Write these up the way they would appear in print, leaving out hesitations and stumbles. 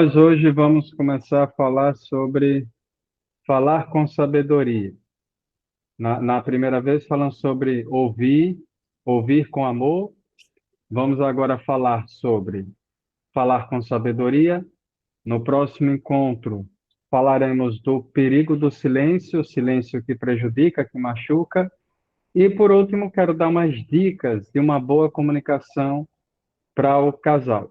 Nós hoje vamos começar a falar sobre falar com sabedoria. Na primeira vez falamos sobre ouvir, ouvir com amor. Vamos agora falar sobre falar com sabedoria. No próximo encontro, falaremos do perigo do silêncio, o silêncio que prejudica, que machuca. E, por último, quero dar umas dicas de uma boa comunicação para o casal.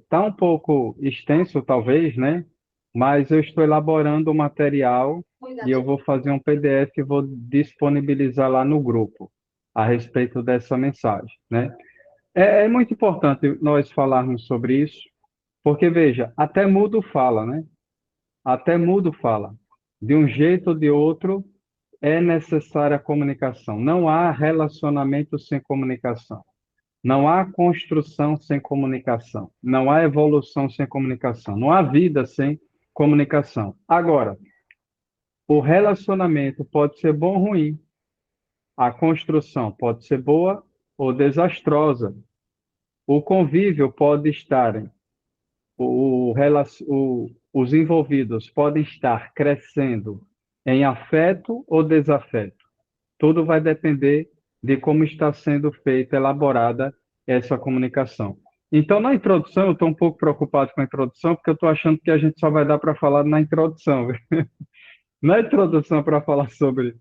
Tá um pouco extenso, talvez, né? Mas eu estou elaborando o material e eu vou fazer um PDF e vou disponibilizar lá no grupo a respeito dessa mensagem, né? É muito importante nós falarmos sobre isso, porque, veja, até mudo fala, né? Até mudo fala. De um jeito ou de outro, é necessária a comunicação. Não há relacionamento sem comunicação. Não há construção sem comunicação. Não há evolução sem comunicação. Não há vida sem comunicação. Agora, o relacionamento pode ser bom ou ruim. A construção pode ser boa ou desastrosa. O convívio pode estar, os envolvidos podem estar crescendo em afeto ou desafeto. Tudo vai depender de como está sendo feita, elaborada essa comunicação. Então, na introdução, eu estou um pouco preocupado com a introdução, porque eu estou achando que a gente só vai dar para falar na introdução. Na introdução, para falar sobre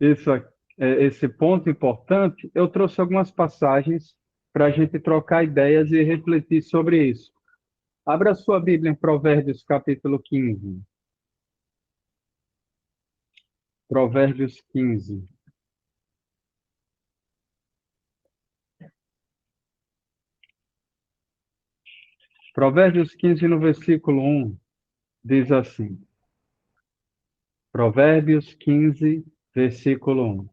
isso, esse ponto importante, eu trouxe algumas passagens para a gente trocar ideias e refletir sobre isso. Abra sua Bíblia em Provérbios, capítulo 15. Provérbios 15. Provérbios 15, no versículo 1, diz assim: Provérbios 15, versículo 1.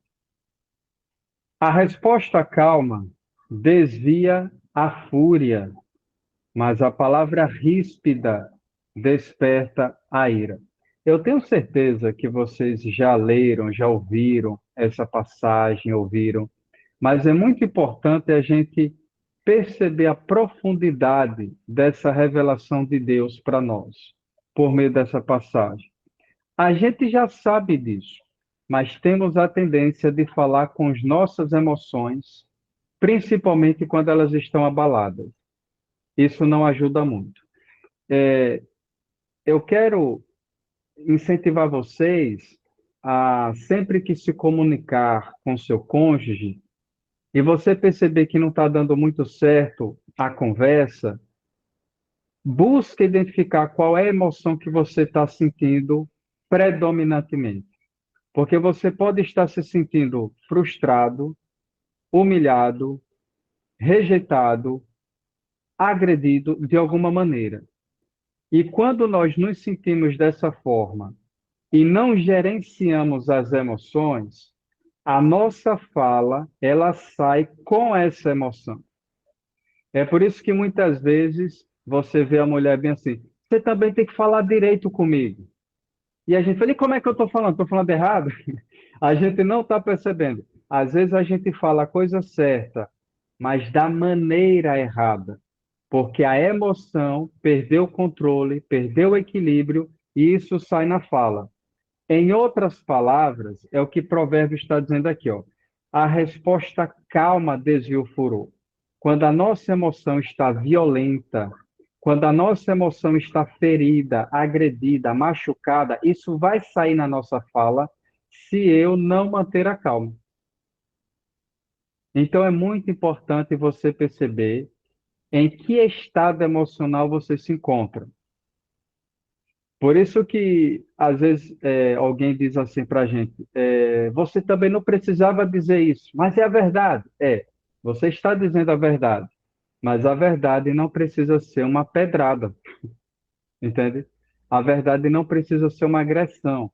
A resposta calma desvia a fúria, mas a palavra ríspida desperta a ira. Eu tenho certeza que vocês já leram, já ouviram essa passagem, ouviram, mas é muito importante a gente perceber a profundidade dessa revelação de Deus para nós, por meio dessa passagem. A gente já sabe disso, mas temos a tendência de falar com as nossas emoções, principalmente quando elas estão abaladas. Isso não ajuda muito. Eu quero incentivar vocês a, sempre que se comunicar com seu cônjuge, e você perceber que não está dando muito certo a conversa, busque identificar qual é a emoção que você está sentindo predominantemente. Porque você pode estar se sentindo frustrado, humilhado, rejeitado, agredido de alguma maneira. E quando nós nos sentimos dessa forma e não gerenciamos as emoções, a nossa fala, ela sai com essa emoção. É por isso que muitas vezes você vê a mulher bem assim, você também tem que falar direito comigo. E a gente fala, e como é que eu estou falando? Estou falando errado? A gente não está percebendo. Às vezes a gente fala a coisa certa, mas da maneira errada, porque a emoção perdeu o controle, perdeu o equilíbrio, e isso sai na fala. Em outras palavras, é o que Provérbios está dizendo aqui, ó. A resposta calma desvia o furor. Quando a nossa emoção está violenta, quando a nossa emoção está ferida, agredida, machucada, isso vai sair na nossa fala se eu não manter a calma. Então é muito importante você perceber em que estado emocional você se encontra. Por isso que, às vezes, alguém diz assim para a gente, você também não precisava dizer isso, mas é a verdade. Você está dizendo a verdade, mas a verdade não precisa ser uma pedrada, entende? A verdade não precisa ser uma agressão.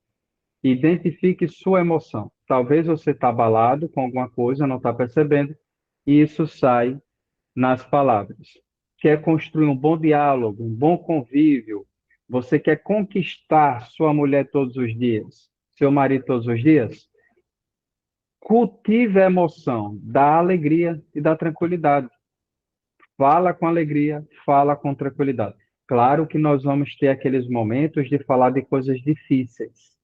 Identifique sua emoção. Talvez você está abalado com alguma coisa, não está percebendo, e isso sai nas palavras. Quer construir um bom diálogo, um bom convívio, você quer conquistar sua mulher todos os dias, seu marido todos os dias, cultive a emoção da alegria e da tranquilidade. Fala com alegria, fala com tranquilidade. Claro que nós vamos ter aqueles momentos de falar de coisas difíceis.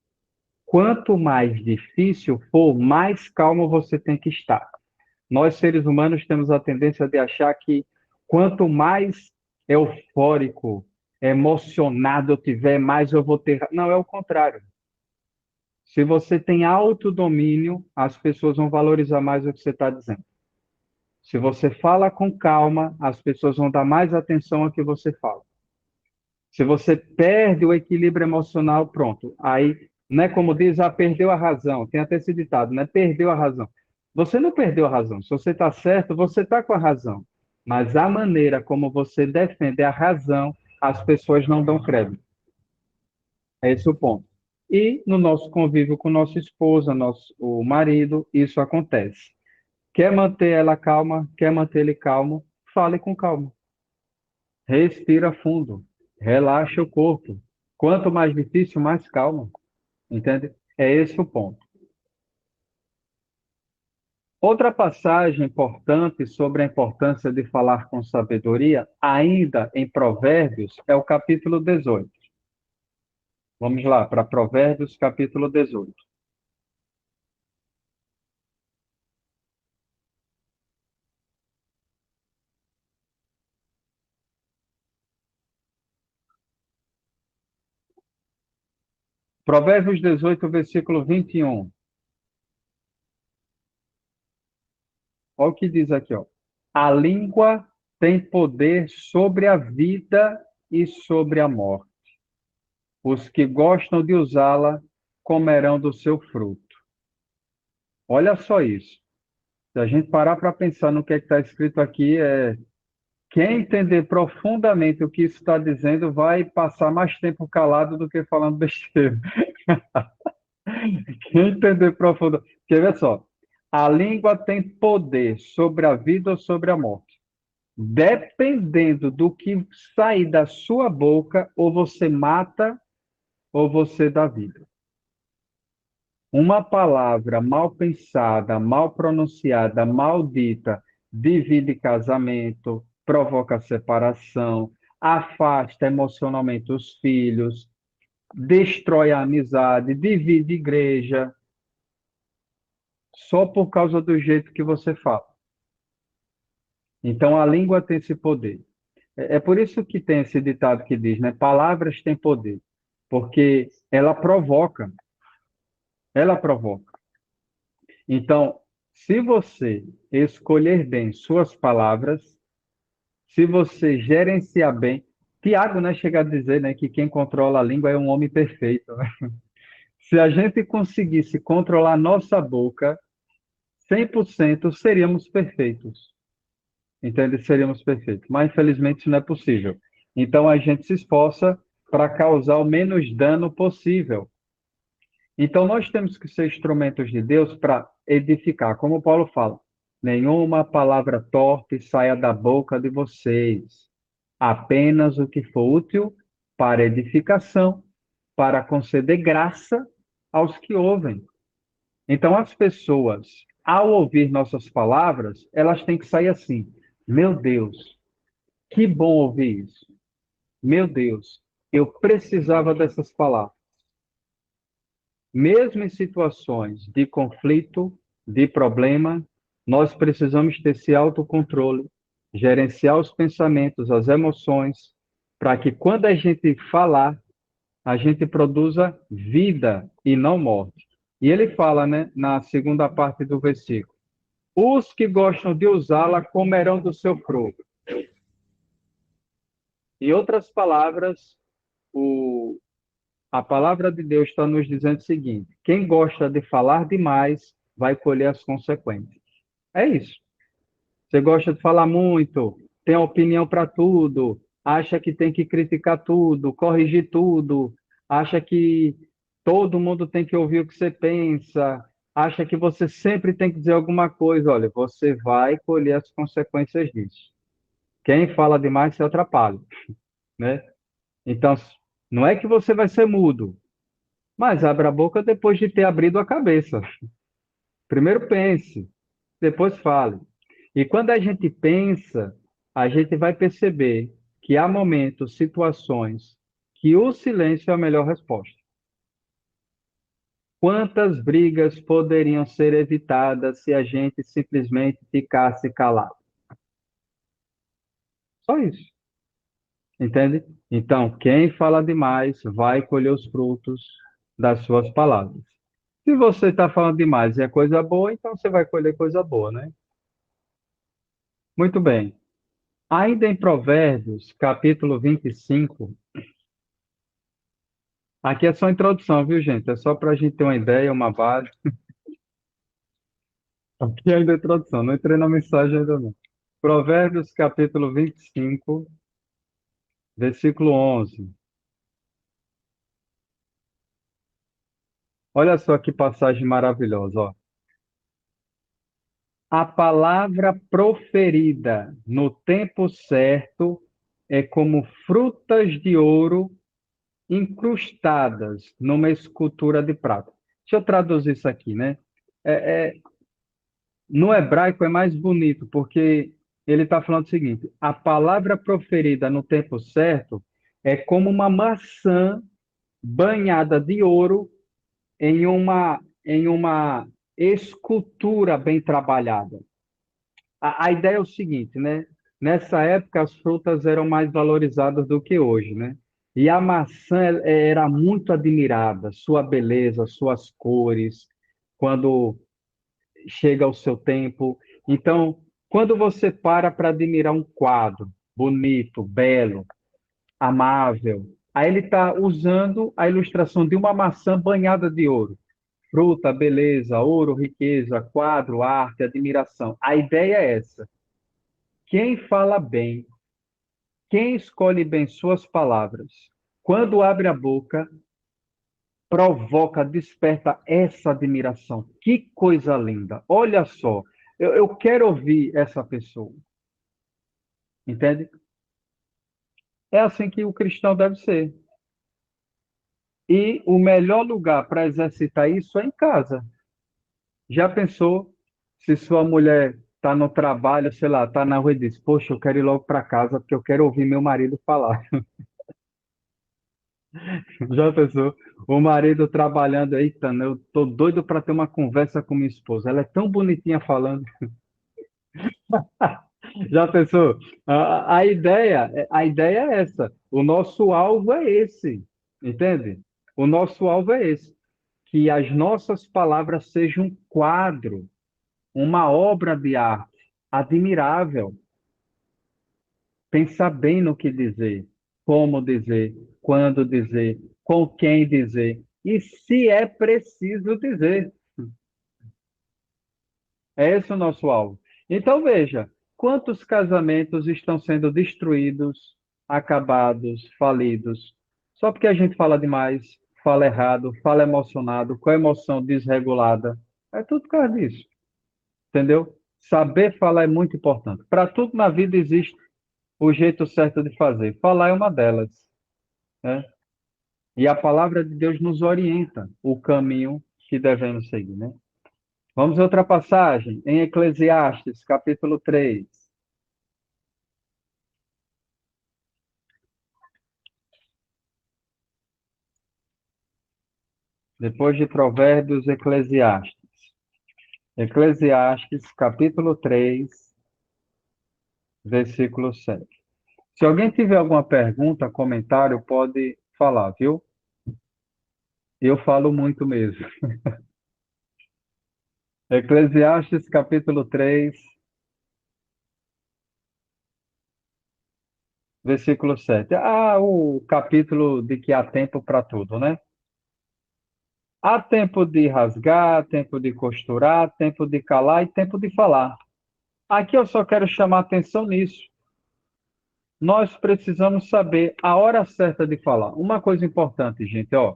Quanto mais difícil for, mais calmo você tem que estar. Nós, seres humanos, temos a tendência de achar que quanto mais eufórico, emocionado eu tiver, mais eu vou ter. Não, é o contrário. Se você tem autodomínio, as pessoas vão valorizar mais o que você está dizendo. Se você fala com calma, as pessoas vão dar mais atenção ao que você fala. Se você perde o equilíbrio emocional, pronto. Aí, né, como diz, perdeu a razão. Tem até esse ditado, né? Perdeu a razão. Você não perdeu a razão. Se você está certo, você está com a razão. Mas a maneira como você defende a razão, as pessoas não dão crédito. É esse o ponto. E no nosso convívio com nossa esposa, o marido, isso acontece. Quer manter ela calma, quer manter ele calmo, fale com calma. Respira fundo, relaxa o corpo. Quanto mais difícil, mais calma. Entende? É esse o ponto. Outra passagem importante sobre a importância de falar com sabedoria, ainda em Provérbios, é o capítulo 18. Vamos lá, para Provérbios, capítulo 18. Provérbios 18, versículo 21. Olha o que diz aqui, ó. A língua tem poder sobre a vida e sobre a morte. Os que gostam de usá-la comerão do seu fruto. Olha só isso. Se a gente parar para pensar no que está escrito aqui, quem entender profundamente o que isso está dizendo vai passar mais tempo calado do que falando besteira. Quem entender profundamente. Porque, veja só, a língua tem poder sobre a vida ou sobre a morte. Dependendo do que sair da sua boca, ou você mata ou você dá vida. Uma palavra mal pensada, mal pronunciada, maldita, divide casamento, provoca separação, afasta emocionalmente os filhos, destrói a amizade, divide igreja, só por causa do jeito que você fala. Então a língua tem esse poder. É por isso que tem esse ditado que diz, né? Palavras têm poder, porque ela provoca. Então, se você escolher bem suas palavras, se você gerenciar bem, Tiago, né, chega a dizer, né, que quem controla a língua é um homem perfeito, né? Se a gente conseguisse controlar nossa boca 100%, seríamos perfeitos. Entende? Seríamos perfeitos. Mas, infelizmente, isso não é possível. Então, a gente se esforça para causar o menos dano possível. Então, nós temos que ser instrumentos de Deus para edificar. Como Paulo fala, nenhuma palavra torpe saia da boca de vocês, apenas o que for útil para edificação, para conceder graça aos que ouvem. Então, as pessoas, ao ouvir nossas palavras, elas têm que sair assim: meu Deus, que bom ouvir isso. Meu Deus, eu precisava dessas palavras. Mesmo em situações de conflito, de problema, nós precisamos ter esse autocontrole, gerenciar os pensamentos, as emoções, para que quando a gente falar, a gente produza vida e não morte. E ele fala, né, na segunda parte do versículo: os que gostam de usá-la comerão do seu fruto. Em outras palavras, o, a palavra de Deus está nos dizendo o seguinte: quem gosta de falar demais vai colher as consequências. É isso. Você gosta de falar muito, tem opinião para tudo, acha que tem que criticar tudo, corrigir tudo, acha que todo mundo tem que ouvir o que você pensa, acha que você sempre tem que dizer alguma coisa. Olha, você vai colher as consequências disso. Quem fala demais se atrapalha, né? Então, não é que você vai ser mudo, mas abra a boca depois de ter abrido a cabeça. Primeiro pense, depois fale. E quando a gente pensa, a gente vai perceber que há momentos, situações, que o silêncio é a melhor resposta. Quantas brigas poderiam ser evitadas se a gente simplesmente ficasse calado? Só isso, entende? Então, quem fala demais vai colher os frutos das suas palavras. Se você está falando demais e é coisa boa, então você vai colher coisa boa, né? Muito bem. Ainda em Provérbios, capítulo 25, aqui é só introdução, viu, gente? É só para a gente ter uma ideia, uma base. Aqui ainda é introdução, não entrei na mensagem ainda não. Provérbios, capítulo 25, versículo 11. Olha só que passagem maravilhosa, ó. A palavra proferida no tempo certo é como frutas de ouro incrustadas numa escultura de prata. Deixa eu traduzir isso aqui, né? No hebraico é mais bonito, porque ele está falando o seguinte: a palavra proferida no tempo certo é como uma maçã banhada de ouro em uma escultura bem trabalhada. A ideia é o seguinte, né? Nessa época, as frutas eram mais valorizadas do que hoje, né? E a maçã era muito admirada, sua beleza, suas cores, quando chega o seu tempo. Então, quando você para admirar um quadro bonito, belo, amável, aí ele está usando a ilustração de uma maçã banhada de ouro. Fruta, beleza, ouro, riqueza, quadro, arte, admiração. A ideia é essa. Quem fala bem, quem escolhe bem suas palavras, quando abre a boca, provoca, desperta essa admiração. Que coisa linda! Olha só, eu quero ouvir essa pessoa, entende? É assim que o cristão deve ser. E o melhor lugar para exercitar isso é em casa. Já pensou se sua mulher está no trabalho, sei lá, está na rua e diz: Poxa, eu quero ir logo para casa porque eu quero ouvir meu marido falar. Já pensou? O marido trabalhando aí, Tana, eu tô doido para ter uma conversa com minha esposa. Ela é tão bonitinha falando. Já pensou? A ideia é essa. O nosso alvo é esse, entende? O nosso alvo é esse, que as nossas palavras sejam um quadro, uma obra de arte admirável. Pensar bem no que dizer, como dizer, quando dizer, com quem dizer e se é preciso dizer. É esse o nosso alvo. Então, veja, quantos casamentos estão sendo destruídos, acabados, falidos, só porque a gente fala demais, fala errado, fala emocionado, com a emoção desregulada. É tudo por causa disso, entendeu? Saber falar é muito importante. Para tudo na vida existe o jeito certo de fazer. Falar é uma delas, né? E a palavra de Deus nos orienta o caminho que devemos seguir, né? Vamos a outra passagem, em Eclesiastes, capítulo 3. Depois de Provérbios, Eclesiastes. Eclesiastes, capítulo 3, versículo 7. Se alguém tiver alguma pergunta, comentário, pode falar, viu? Eu falo muito mesmo. Eclesiastes, capítulo 3, versículo 7. Ah, o capítulo de que há tempo para tudo, né? Há tempo de rasgar, tempo de costurar, tempo de calar e tempo de falar. Aqui eu só quero chamar atenção nisso. Nós precisamos saber a hora certa de falar. Uma coisa importante, gente, ó.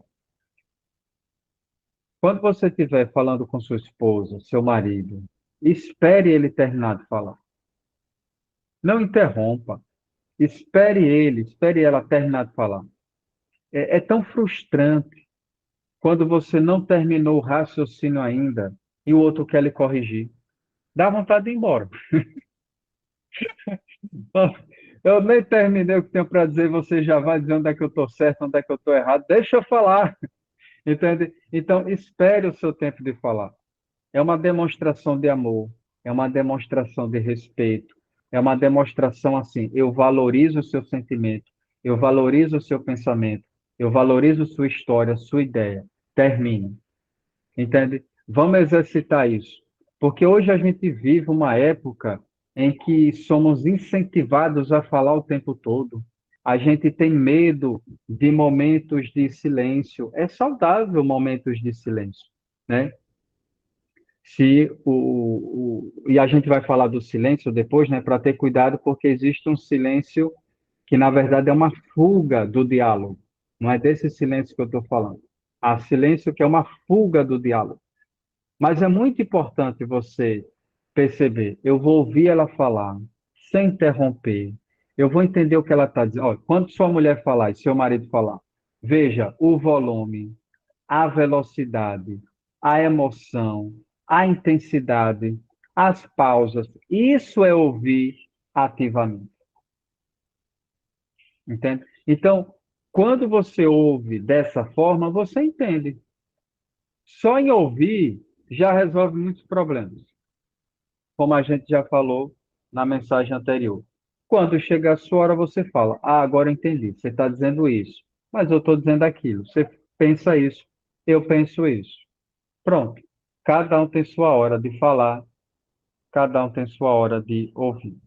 Quando você estiver falando com sua esposa, seu marido, espere ele terminar de falar. Não interrompa. Espere ela terminar de falar. É tão frustrante quando você não terminou o raciocínio ainda e o outro quer lhe corrigir. Dá vontade de ir embora. Eu nem terminei o que tenho para dizer, você já vai dizer onde é que eu estou certo, onde é que eu estou errado. Deixa eu falar, entende? Então, espere o seu tempo de falar. É uma demonstração de amor, é uma demonstração de respeito, é uma demonstração assim, eu valorizo o seu sentimento, eu valorizo o seu pensamento, eu valorizo sua história, sua ideia. Termine, entende? Vamos exercitar isso, porque hoje a gente vive uma época em que somos incentivados a falar o tempo todo. A gente tem medo de momentos de silêncio. É saudável momentos de silêncio, né? Se e a gente vai falar do silêncio depois, né, para ter cuidado, porque existe um silêncio que, na verdade, é uma fuga do diálogo. Não é desse silêncio que eu estou falando. Há silêncio que é uma fuga do diálogo. Mas é muito importante você perceber. Eu vou ouvir ela falar, sem interromper. Eu vou entender o que ela está dizendo. Olha, quando sua mulher falar e seu marido falar, veja o volume, a velocidade, a emoção, a intensidade, as pausas. Isso é ouvir ativamente, entende? Então, quando você ouve dessa forma, você entende. Só em ouvir já resolve muitos problemas, como a gente já falou na mensagem anterior. Quando chega a sua hora, você fala: Ah, agora eu entendi. Você está dizendo isso, mas eu estou dizendo aquilo. Você pensa isso, eu penso isso. Pronto. Cada um tem sua hora de falar, cada um tem sua hora de ouvir.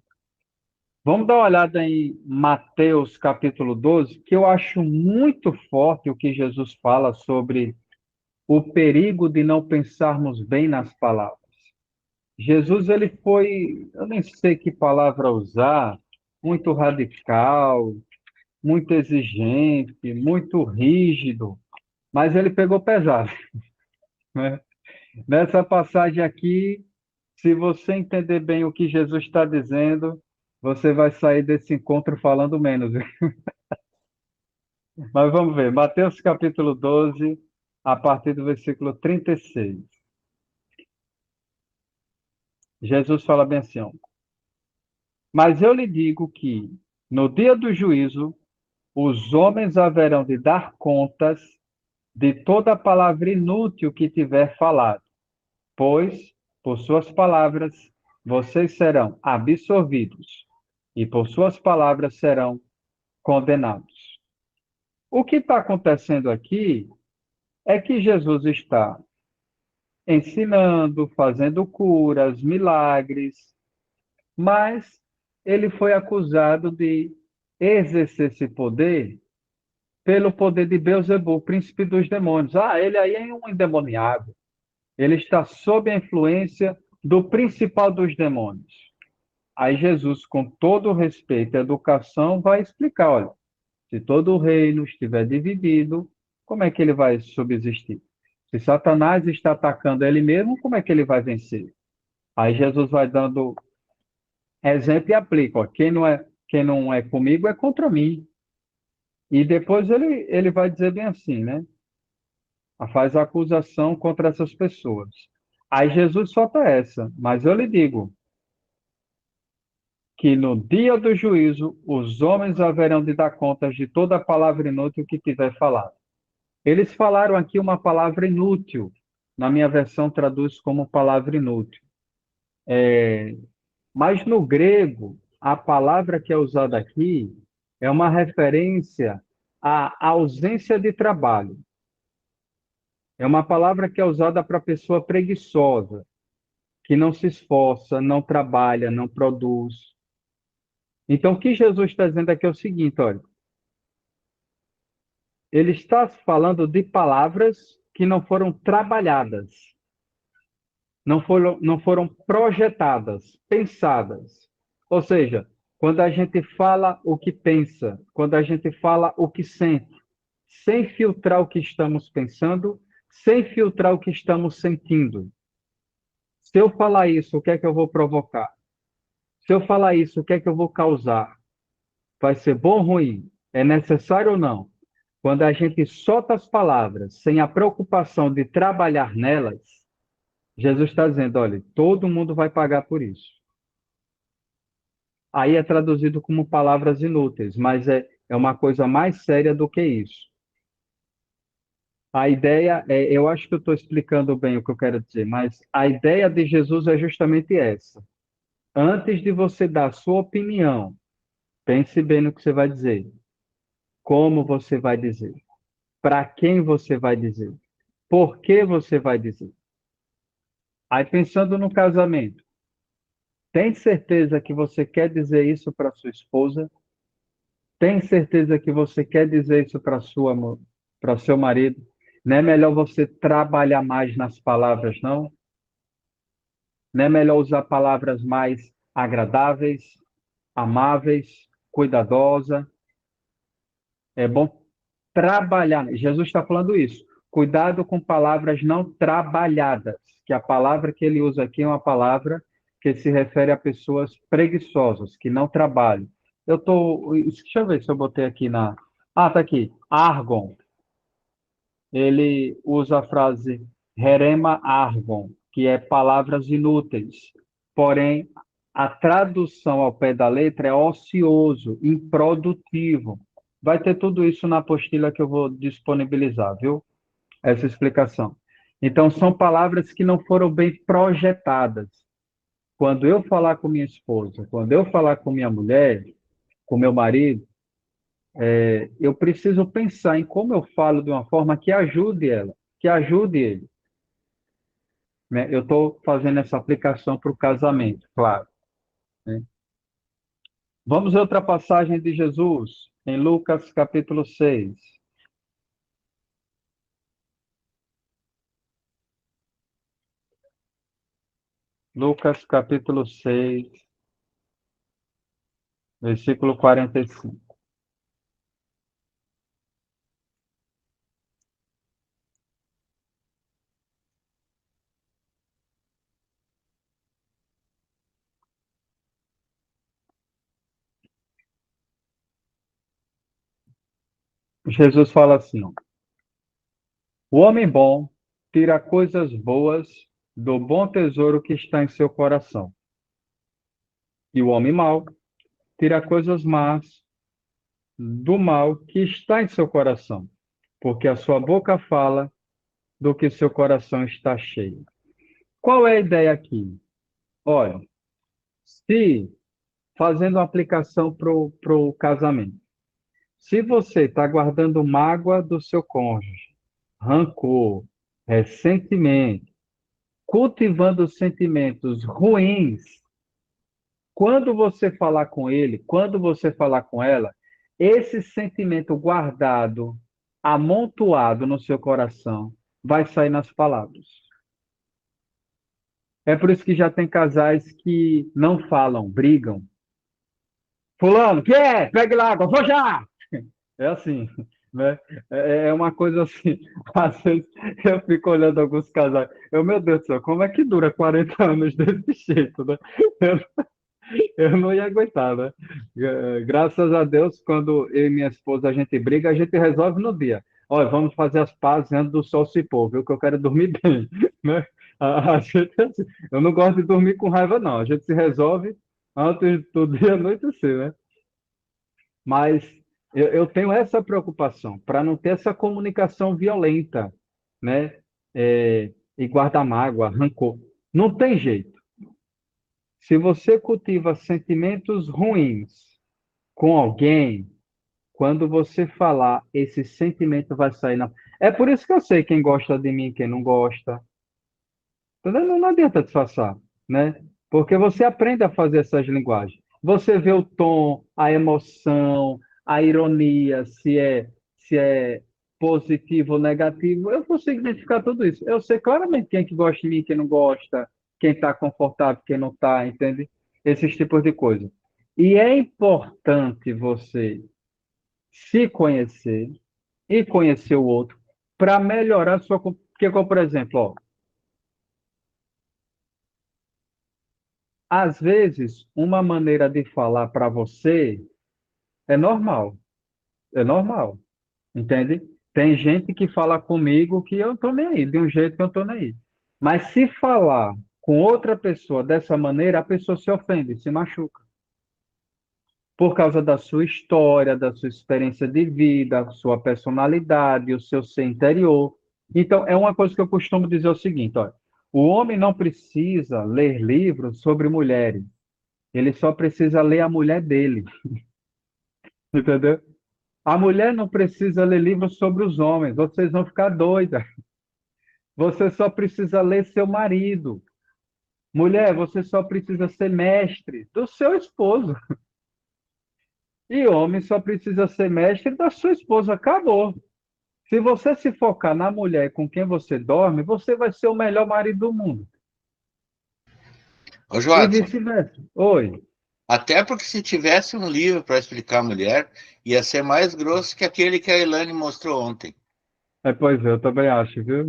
Vamos dar uma olhada em Mateus capítulo 12, que eu acho muito forte o que Jesus fala sobre o perigo de não pensarmos bem nas palavras. Jesus, ele foi, eu nem sei que palavra usar, muito radical, muito exigente, muito rígido, mas ele pegou pesado, né? Nessa passagem aqui, se você entender bem o que Jesus está dizendo, você vai sair desse encontro falando menos. Mas vamos ver, Mateus capítulo 12, a partir do versículo 36. Jesus fala bem assim: ó, Mas eu lhe digo que, no dia do juízo, os homens haverão de dar contas de toda palavra inútil que tiver falado, pois, por suas palavras, vocês serão absolvidos, e por suas palavras serão condenados. O que está acontecendo aqui é que Jesus está ensinando, fazendo curas, milagres, mas ele foi acusado de exercer esse poder pelo poder de Beelzebul, príncipe dos demônios. Ah, ele aí é um endemoniado. Ele está sob a influência do principal dos demônios. Aí Jesus, com todo o respeito e educação, vai explicar, olha, se todo o reino estiver dividido, como é que ele vai subsistir? Se Satanás está atacando ele mesmo, como é que ele vai vencer? Aí Jesus vai dando exemplo e aplica. Ó, quem não é comigo é contra mim. E depois ele vai dizer bem assim, né? Faz a acusação contra essas pessoas. Aí Jesus solta essa, mas eu lhe digo que no dia do juízo os homens haverão de dar contas de toda a palavra inútil que tiver falado. Eles falaram aqui uma palavra inútil. Na minha versão traduz como palavra inútil. Mas no grego, a palavra que é usada aqui é uma referência à ausência de trabalho. É uma palavra que é usada para pessoa preguiçosa, que não se esforça, não trabalha, não produz. Então, o que Jesus está dizendo aqui é o seguinte, olha, ele está falando de palavras que não foram trabalhadas, não foram projetadas, pensadas. Ou seja, quando a gente fala o que pensa, quando a gente fala o que sente, sem filtrar o que estamos pensando, sem filtrar o que estamos sentindo. Se eu falar isso, o que é que eu vou provocar? Se eu falar isso, o que é que eu vou causar? Vai ser bom ou ruim? É necessário ou não? Quando a gente solta as palavras sem a preocupação de trabalhar nelas, Jesus está dizendo: olha, todo mundo vai pagar por isso. aí é traduzido como palavras inúteis, mas é uma coisa mais séria do que isso. A ideia eu acho que eu estou explicando bem o que eu quero dizer, mas a ideia de Jesus é justamente essa. Antes de você dar a sua opinião, pense bem no que você vai dizer, como você vai dizer, para quem você vai dizer, por que você vai dizer. Aí pensando no casamento, tem certeza que você quer dizer isso para sua esposa? Tem certeza que você quer dizer isso para seu marido? Não é melhor você trabalhar mais nas palavras, não? Não é melhor usar palavras mais agradáveis, amáveis, cuidadosa? É bom trabalhar. Jesus está falando isso. Cuidado com palavras não trabalhadas, que a palavra que ele usa aqui é uma palavra que se refere a pessoas preguiçosas, que não trabalham. Deixa eu ver se eu botei aqui na. Ah, tá aqui. Argon. Ele usa a frase herema argon, que é palavras inúteis. Porém, a tradução ao pé da letra é ocioso, improdutivo. Vai ter tudo isso na apostila que eu vou disponibilizar, viu? Essa explicação. Então, são palavras que não foram bem projetadas. Quando eu falar com minha esposa, quando eu falar com minha mulher, com meu marido, eu preciso pensar em como eu falo de uma forma que ajude ela, que ajude ele, né? Eu estou fazendo essa aplicação para o casamento, claro, né? Vamos ver outra passagem de Jesus, em Lucas capítulo 6. Lucas capítulo 6, versículo 45. Jesus fala assim, ó, o homem bom tira coisas boas do bom tesouro que está em seu coração, e o homem mau tira coisas más do mal que está em seu coração, porque a sua boca fala do que seu coração está cheio. Qual é a ideia aqui? Olha, se fazendo uma aplicação para o casamento, se você está guardando mágoa do seu cônjuge, rancor, ressentimento, cultivando sentimentos ruins, quando você falar com ele, quando você falar com ela, esse sentimento guardado, amontoado no seu coração, vai sair nas palavras. É por isso que já tem casais que não falam, brigam. Fulano, que é? Pegue lá água, vou já! É assim, né? É uma coisa assim. Às vezes eu fico olhando alguns casais. Meu Deus do céu, como é que dura 40 anos desse jeito, né? Eu não ia aguentar, né? Graças a Deus, quando eu e minha esposa a gente briga, a gente resolve no dia. Olha, vamos fazer as pazes antes do sol se pôr, viu? Que eu quero dormir bem, né? A gente, assim, eu não gosto de dormir com raiva, não. A gente se resolve antes do dia anoitecer, né? Mas eu tenho essa preocupação para não ter essa comunicação violenta, né? E guardar mágoa, rancor. Não tem jeito. Se você cultiva sentimentos ruins com alguém, quando você falar, esse sentimento vai sair na. É por isso que eu sei quem gosta de mim e quem não gosta. Entendeu? Não adianta disfarçar, né? Porque você aprende a fazer essas linguagens. Você vê o tom, a emoção, a ironia, se é positivo ou negativo. Eu consigo identificar tudo isso. Eu sei claramente quem que gosta de mim, quem não gosta, quem está confortável, quem não está, entende? Esses tipos de coisa. E é importante você se conhecer e conhecer o outro para melhorar a sua. Porque, como, por exemplo, ó, às vezes, uma maneira de falar para você é normal, é normal, entende? Tem gente que fala comigo que eu tô nem aí, de um jeito que eu tô nem aí. Mas se falar com outra pessoa dessa maneira, a pessoa se ofende, se machuca. por causa da sua história, da sua experiência de vida, a sua personalidade, o seu ser interior. Então, é uma coisa que eu costumo dizer o seguinte, olha, o homem não precisa ler livros sobre mulheres, ele só precisa ler a mulher dele, entendeu? A mulher não precisa ler livros sobre os homens, vocês vão ficar doidas. Você só precisa ler seu marido. Mulher, você só precisa ser mestre do seu esposo. E homem só precisa ser mestre da sua esposa. Acabou. Se você se focar na mulher com quem você dorme, você vai ser o melhor marido do mundo. Ô, E Joadson, vice-versa. Oi. até porque se tivesse um livro para explicar a mulher, ia ser mais grosso que aquele que a Elaine mostrou ontem. Pois é, eu também acho, viu?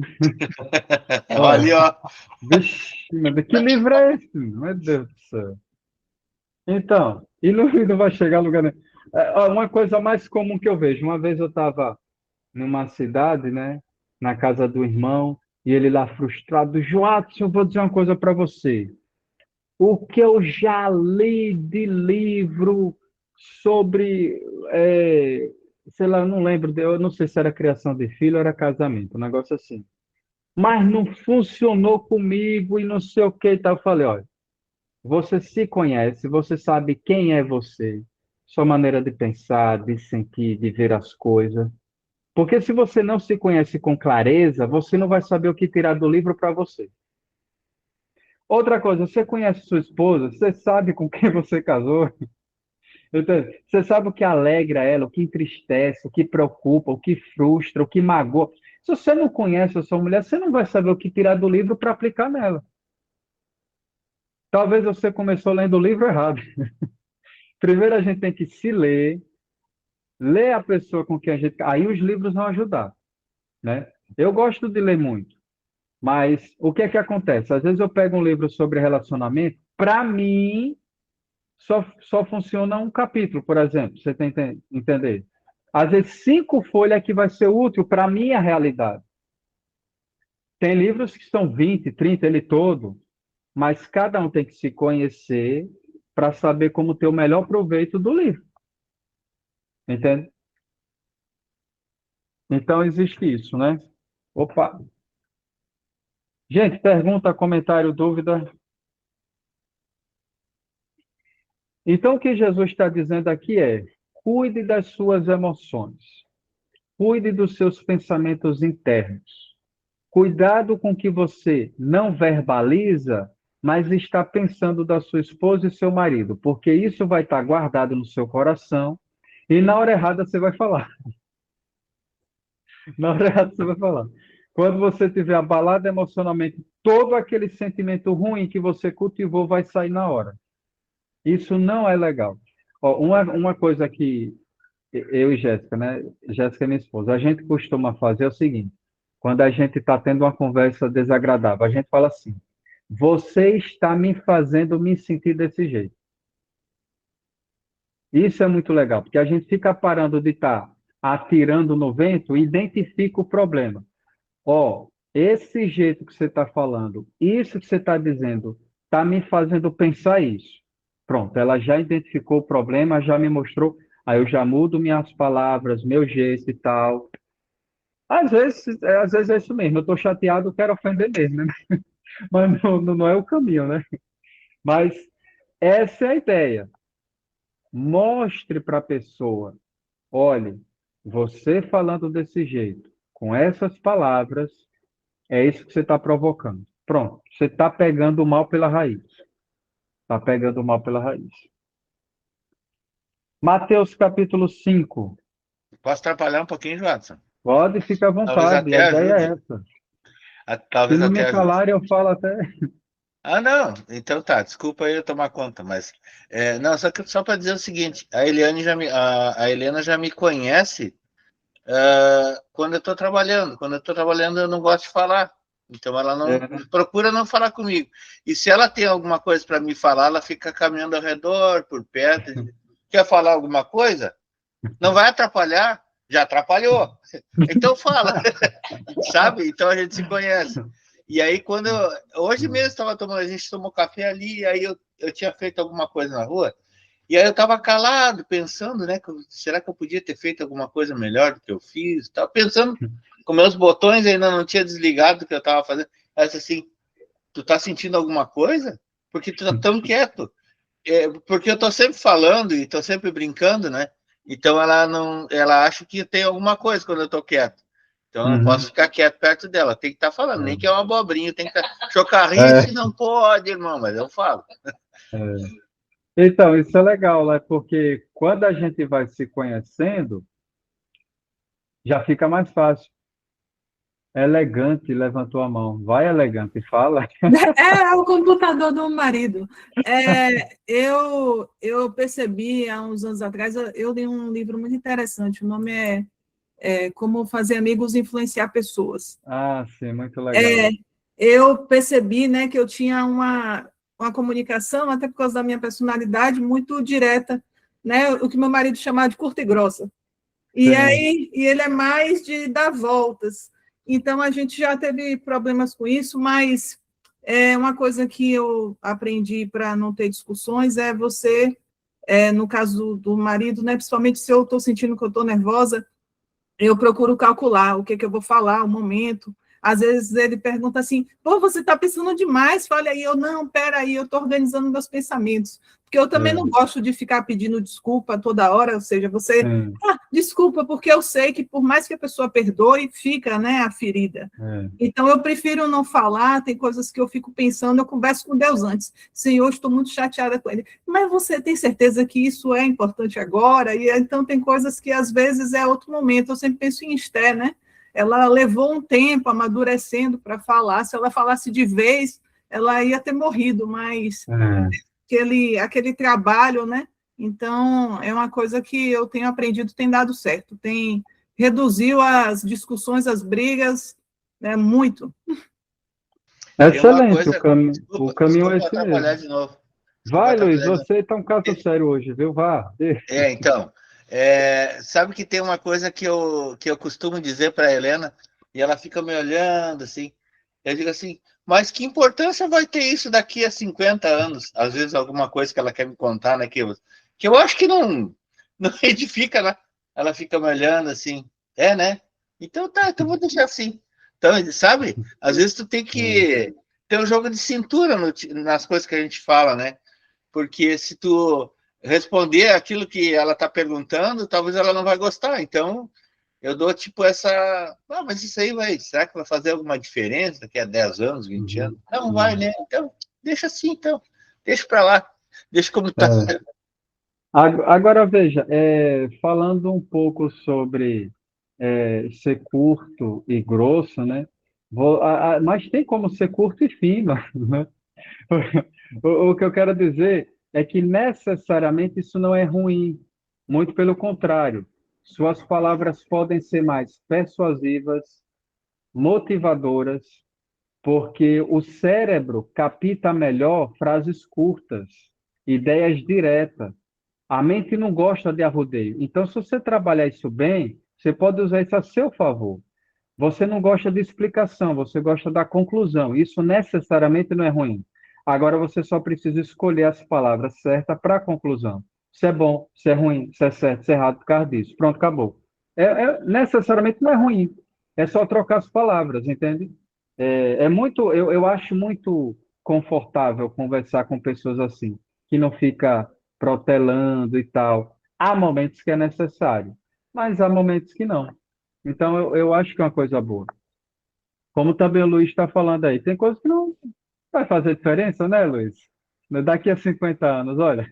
Ó, Olha, ó. vixe, que livro é esse? Meu Deus do céu. Então, e não vai chegar a lugar nenhum. Ó, uma coisa mais comum que eu vejo. Uma vez eu estava numa cidade, né, na casa do irmão, e ele lá frustrado, Joatson, eu vou dizer uma coisa para você. O que eu já li de livro sobre, sei lá, eu não lembro, eu não sei se era criação de filho ou era casamento, um negócio assim. Mas não funcionou comigo e não sei o que e tal. Eu falei, olha, você se conhece, você sabe quem é você, sua maneira de pensar, de sentir, de ver as coisas. Porque se você não se conhece com clareza, você não vai saber o que tirar do livro para você. Outra coisa, você conhece sua esposa, você sabe com quem você casou, então, você sabe o que alegra ela, o que entristece, o que preocupa, o que frustra, o que magoa. Se você não conhece a sua mulher, você não vai saber o que tirar do livro para aplicar nela. Talvez você começou lendo o livro errado. Primeiro a gente tem que se ler, ler a pessoa com quem a gente. Aí os livros vão ajudar, né? Eu gosto de ler muito. Mas o que é que acontece? Às vezes eu pego um livro sobre relacionamento, para mim só funciona um capítulo, por exemplo, você tem que entender. Às vezes 5 folhas que vai ser útil para a minha realidade. Tem livros que são 20, 30, ele todo, mas cada um tem que se conhecer para saber como ter o melhor proveito do livro, entende? Então existe isso, né? Opa! Gente, pergunta, comentário, dúvida? Então, o que Jesus está dizendo aqui é: cuide das suas emoções, cuide dos seus pensamentos internos. Cuidado com o que você não verbaliza, mas está pensando da sua esposa e seu marido, porque isso vai estar guardado no seu coração e na hora errada você vai falar. Na hora errada você vai falar. Quando você tiver abalado emocionalmente, todo aquele sentimento ruim que você cultivou vai sair na hora. Isso não é legal. Ó, uma coisa que eu e Jéssica, né? Jéssica é minha esposa, a gente costuma fazer é o seguinte: quando a gente está tendo uma conversa desagradável, a gente fala assim: você está me fazendo me sentir desse jeito. Isso é muito legal, porque a gente fica parando de estar atirando no vento e identifica o problema. Ó, esse jeito que você está falando, isso que você está dizendo, está me fazendo pensar isso. Pronto, ela já identificou o problema, já me mostrou. Aí eu já mudo minhas palavras, meu jeito e tal. Às vezes é isso mesmo. Eu estou chateado, quero ofender mesmo, né? Mas não é o caminho, né? Mas essa é a ideia. Mostre para a pessoa, olhe, você falando desse jeito, com essas palavras, é isso que você está provocando. Pronto, você está pegando o mal pela raiz. Está pegando o mal pela raiz. Mateus capítulo 5. Posso atrapalhar um pouquinho, Joadson? Pode, ficar à Talvez vontade. A até ideia é ajude. essa. Se Talvez não até me ajude. calarem, eu falo até. Ah, não. Então tá, desculpa aí eu tomar conta, mas não, só para dizer o seguinte, a Helena já me conhece quando eu estou trabalhando. Quando eu estou trabalhando, eu não gosto de falar. Então ela É, não né? procura não falar comigo. E se ela tem alguma coisa para me falar, ela fica caminhando ao redor, por perto. Quer falar alguma coisa? Não vai atrapalhar? Já atrapalhou. Então fala, sabe? Então a gente se conhece. E aí, hoje mesmo estava tomando, a gente tomou café ali, aí eu tinha feito alguma coisa na rua, E aí eu estava calado, pensando, né? Será que eu podia ter feito alguma coisa melhor do que eu fiz? Estava pensando, com meus botões ainda não tinha desligado do que eu estava fazendo. Ela disse assim, tu tá sentindo alguma coisa? Porque tu tá tão quieto. Porque eu tô sempre falando e tô sempre brincando, né? Então ela não, ela acha que tem alguma coisa quando eu tô quieto. Então eu não posso Uhum. ficar quieto perto dela, tem que estar falando, nem que é uma abobrinha, tem que estar. É, Chocarrice não pode, irmão, mas eu falo. é. Então, isso é legal, né? Porque quando a gente vai se conhecendo, já fica mais fácil. Elegante, levantou a mão. Vai, elegante, fala. É o computador do marido. Eu percebi há uns anos atrás, eu li um livro muito interessante, o nome é Como Fazer Amigos e Influenciar Pessoas. Ah, sim, muito É, legal. eu percebi, né, que eu tinha uma comunicação, até por causa da minha personalidade, muito direta, né, o que meu marido chamava de curta e grossa. Sim. E ele é mais de dar voltas. Então, a gente já teve problemas com isso, mas uma coisa que eu aprendi para não ter discussões é você, no caso do marido, né, principalmente se eu estou sentindo que eu estou nervosa, eu procuro calcular o que, que eu vou falar, o momento. Às vezes ele pergunta assim, pô, você está pensando demais, fala aí, eu não, peraí, eu estou organizando meus pensamentos, porque eu também não É, gosto de ficar pedindo desculpa toda hora, ou seja, você, sim, desculpa, porque eu sei que por mais que a pessoa perdoe, fica, né, a ferida. é, Então, eu prefiro não falar, tem coisas que eu fico pensando, eu converso com Deus antes. Senhor, estou muito chateada com ele. Mas você tem certeza que isso é importante agora? E então tem coisas que às vezes é outro momento. Eu sempre penso em Esther, né? Ela levou um tempo amadurecendo para falar. Se ela falasse de vez, ela ia ter morrido, mas é. aquele trabalho, né? Então, é uma coisa que eu tenho aprendido, tem dado certo. Reduziu as discussões, as brigas, né, muito. Tem uma Excelente, coisa, o desculpa, caminho é desculpa esse atrapalhar mesmo. de novo. Desculpa Vai, Luiz, atrapalhar de novo. você está um caso sério hoje, viu? Vá. Então, sabe que tem uma coisa que eu costumo dizer para a Helena, e ela fica me olhando assim, eu digo assim, mas que importância vai ter isso daqui a 50 anos? Às vezes alguma coisa que ela quer me contar, né, que eu acho que não edifica, né? Ela fica me olhando assim, né? Então tá, então vou deixar assim. Então, sabe, às vezes tu tem É, que ter um jogo de cintura nas coisas que a gente fala, né? Porque se tu responder aquilo que ela está perguntando, talvez ela não vai gostar. Então, eu dou tipo essa. Ah, mas isso aí vai. Será que vai fazer alguma diferença daqui a 10 anos, 20 anos? uhum, Não vai, uhum. né? Então, deixa assim, então. Deixa para lá. Deixa como está. É. Agora, veja, falando um pouco sobre ser curto e grosso, né? Mas tem como ser curto e fino, né? O que eu quero dizer é que necessariamente isso não é ruim, muito pelo contrário. Suas palavras podem ser mais persuasivas, motivadoras, porque o cérebro capta melhor frases curtas, ideias diretas. A mente não gosta de arrodeio. Então, se você trabalhar isso bem, você pode usar isso a seu favor. Você não gosta de explicação, você gosta da conclusão. Isso necessariamente não é ruim. Agora você só precisa escolher as palavras certas para a conclusão. Se é bom, se é ruim, se é certo, se é errado por causa disso. Pronto, acabou. Necessariamente não é ruim. É só trocar as palavras, entende? Eu acho muito confortável conversar com pessoas assim, que não fica protelando e tal. Há momentos que é necessário, mas há momentos que não. Então, eu acho que é uma coisa boa. Como também o Luiz está falando aí, tem coisas que não vai fazer diferença, né, Luiz? Daqui a 50 anos, olha.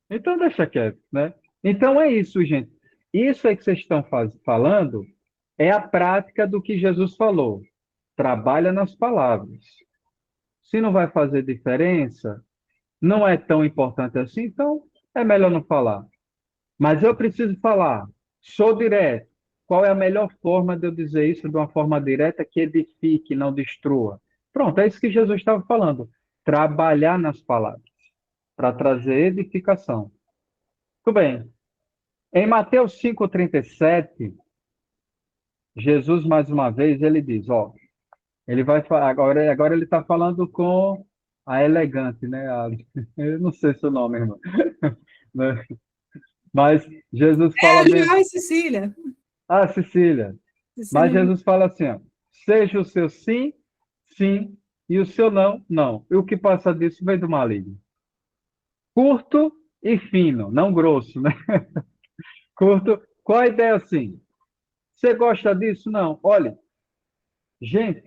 Então, deixa quieto, né? Então, é isso, gente. Isso aí que vocês estão falando é a prática do que Jesus falou. Trabalha nas palavras. Se não vai fazer diferença, não é tão importante assim, então é melhor não falar. Mas eu preciso falar, sou direto. Qual é a melhor forma de eu dizer isso de uma forma direta que edifique, não destrua? Pronto, é isso que Jesus estava falando. Trabalhar nas palavras para trazer edificação. Tudo bem. Em Mateus 5,37, Jesus, mais uma vez, ele diz, ó, ele vai falar, agora ele está falando com a elegante, né? Eu não sei seu nome, irmão. né? Mas Jesus fala bem. Ai, Cecília. Ah, Cecília. Mas Cecília. Jesus fala assim, ó, seja o seu sim, sim, e o seu não, não. E o que passa disso vem do maligno. Curto e fino, não grosso, né? Curto. Qual a ideia assim? Você gosta disso? Não. Olha, gente,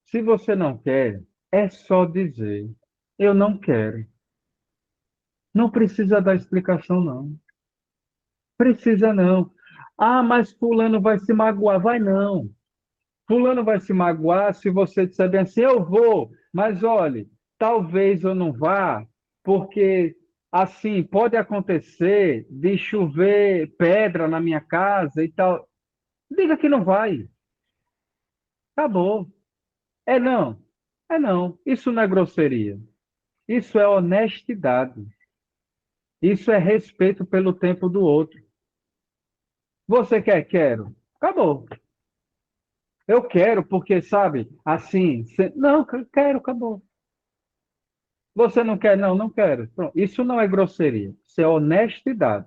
se você não quer, é só dizer, eu não quero. Não precisa dar explicação, não. Precisa não. Ah, mas fulano vai se magoar. Vai não. Fulano vai se magoar se você disser bem assim, eu vou, mas olhe, talvez eu não vá, porque assim pode acontecer de chover pedra na minha casa e tal. Diga que não vai. Acabou. É não. É não. Isso não é grosseria. Isso é honestidade. Isso é respeito pelo tempo do outro. Você quer? Quero. Acabou. Eu quero, porque, sabe, assim, não, quero, acabou. Você não quer? Não, não quero. Pronto. Isso não é grosseria. Isso é honestidade.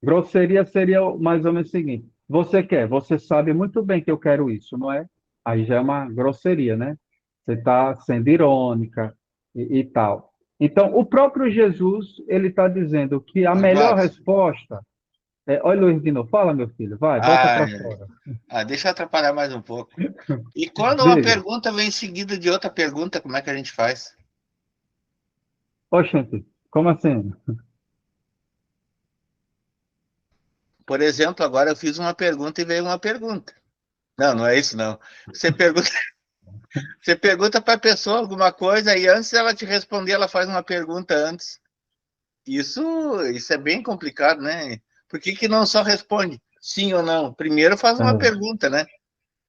Grosseria seria mais ou menos o seguinte: você quer, você sabe muito bem que eu quero isso, não é? Aí já é uma grosseria, né? Você está sendo irônica e tal. Então, o próprio Jesus, ele está dizendo que a melhor Barbados. resposta é. Olha, Luiz de novo, fala, meu filho, vai, bota Ah, para fora. deixa eu atrapalhar mais um pouco. E quando uma Diga. pergunta vem seguida de outra pergunta, como é que a gente faz? Oxente, como assim? Por exemplo, agora eu fiz uma pergunta e veio uma pergunta. Não, não é isso não. Você pergunta, você pergunta para a pessoa alguma coisa e antes dela te responder, ela faz uma pergunta antes. Isso é bem complicado, né? Por que que não só responde sim ou não? Primeiro faz uma É. pergunta, né?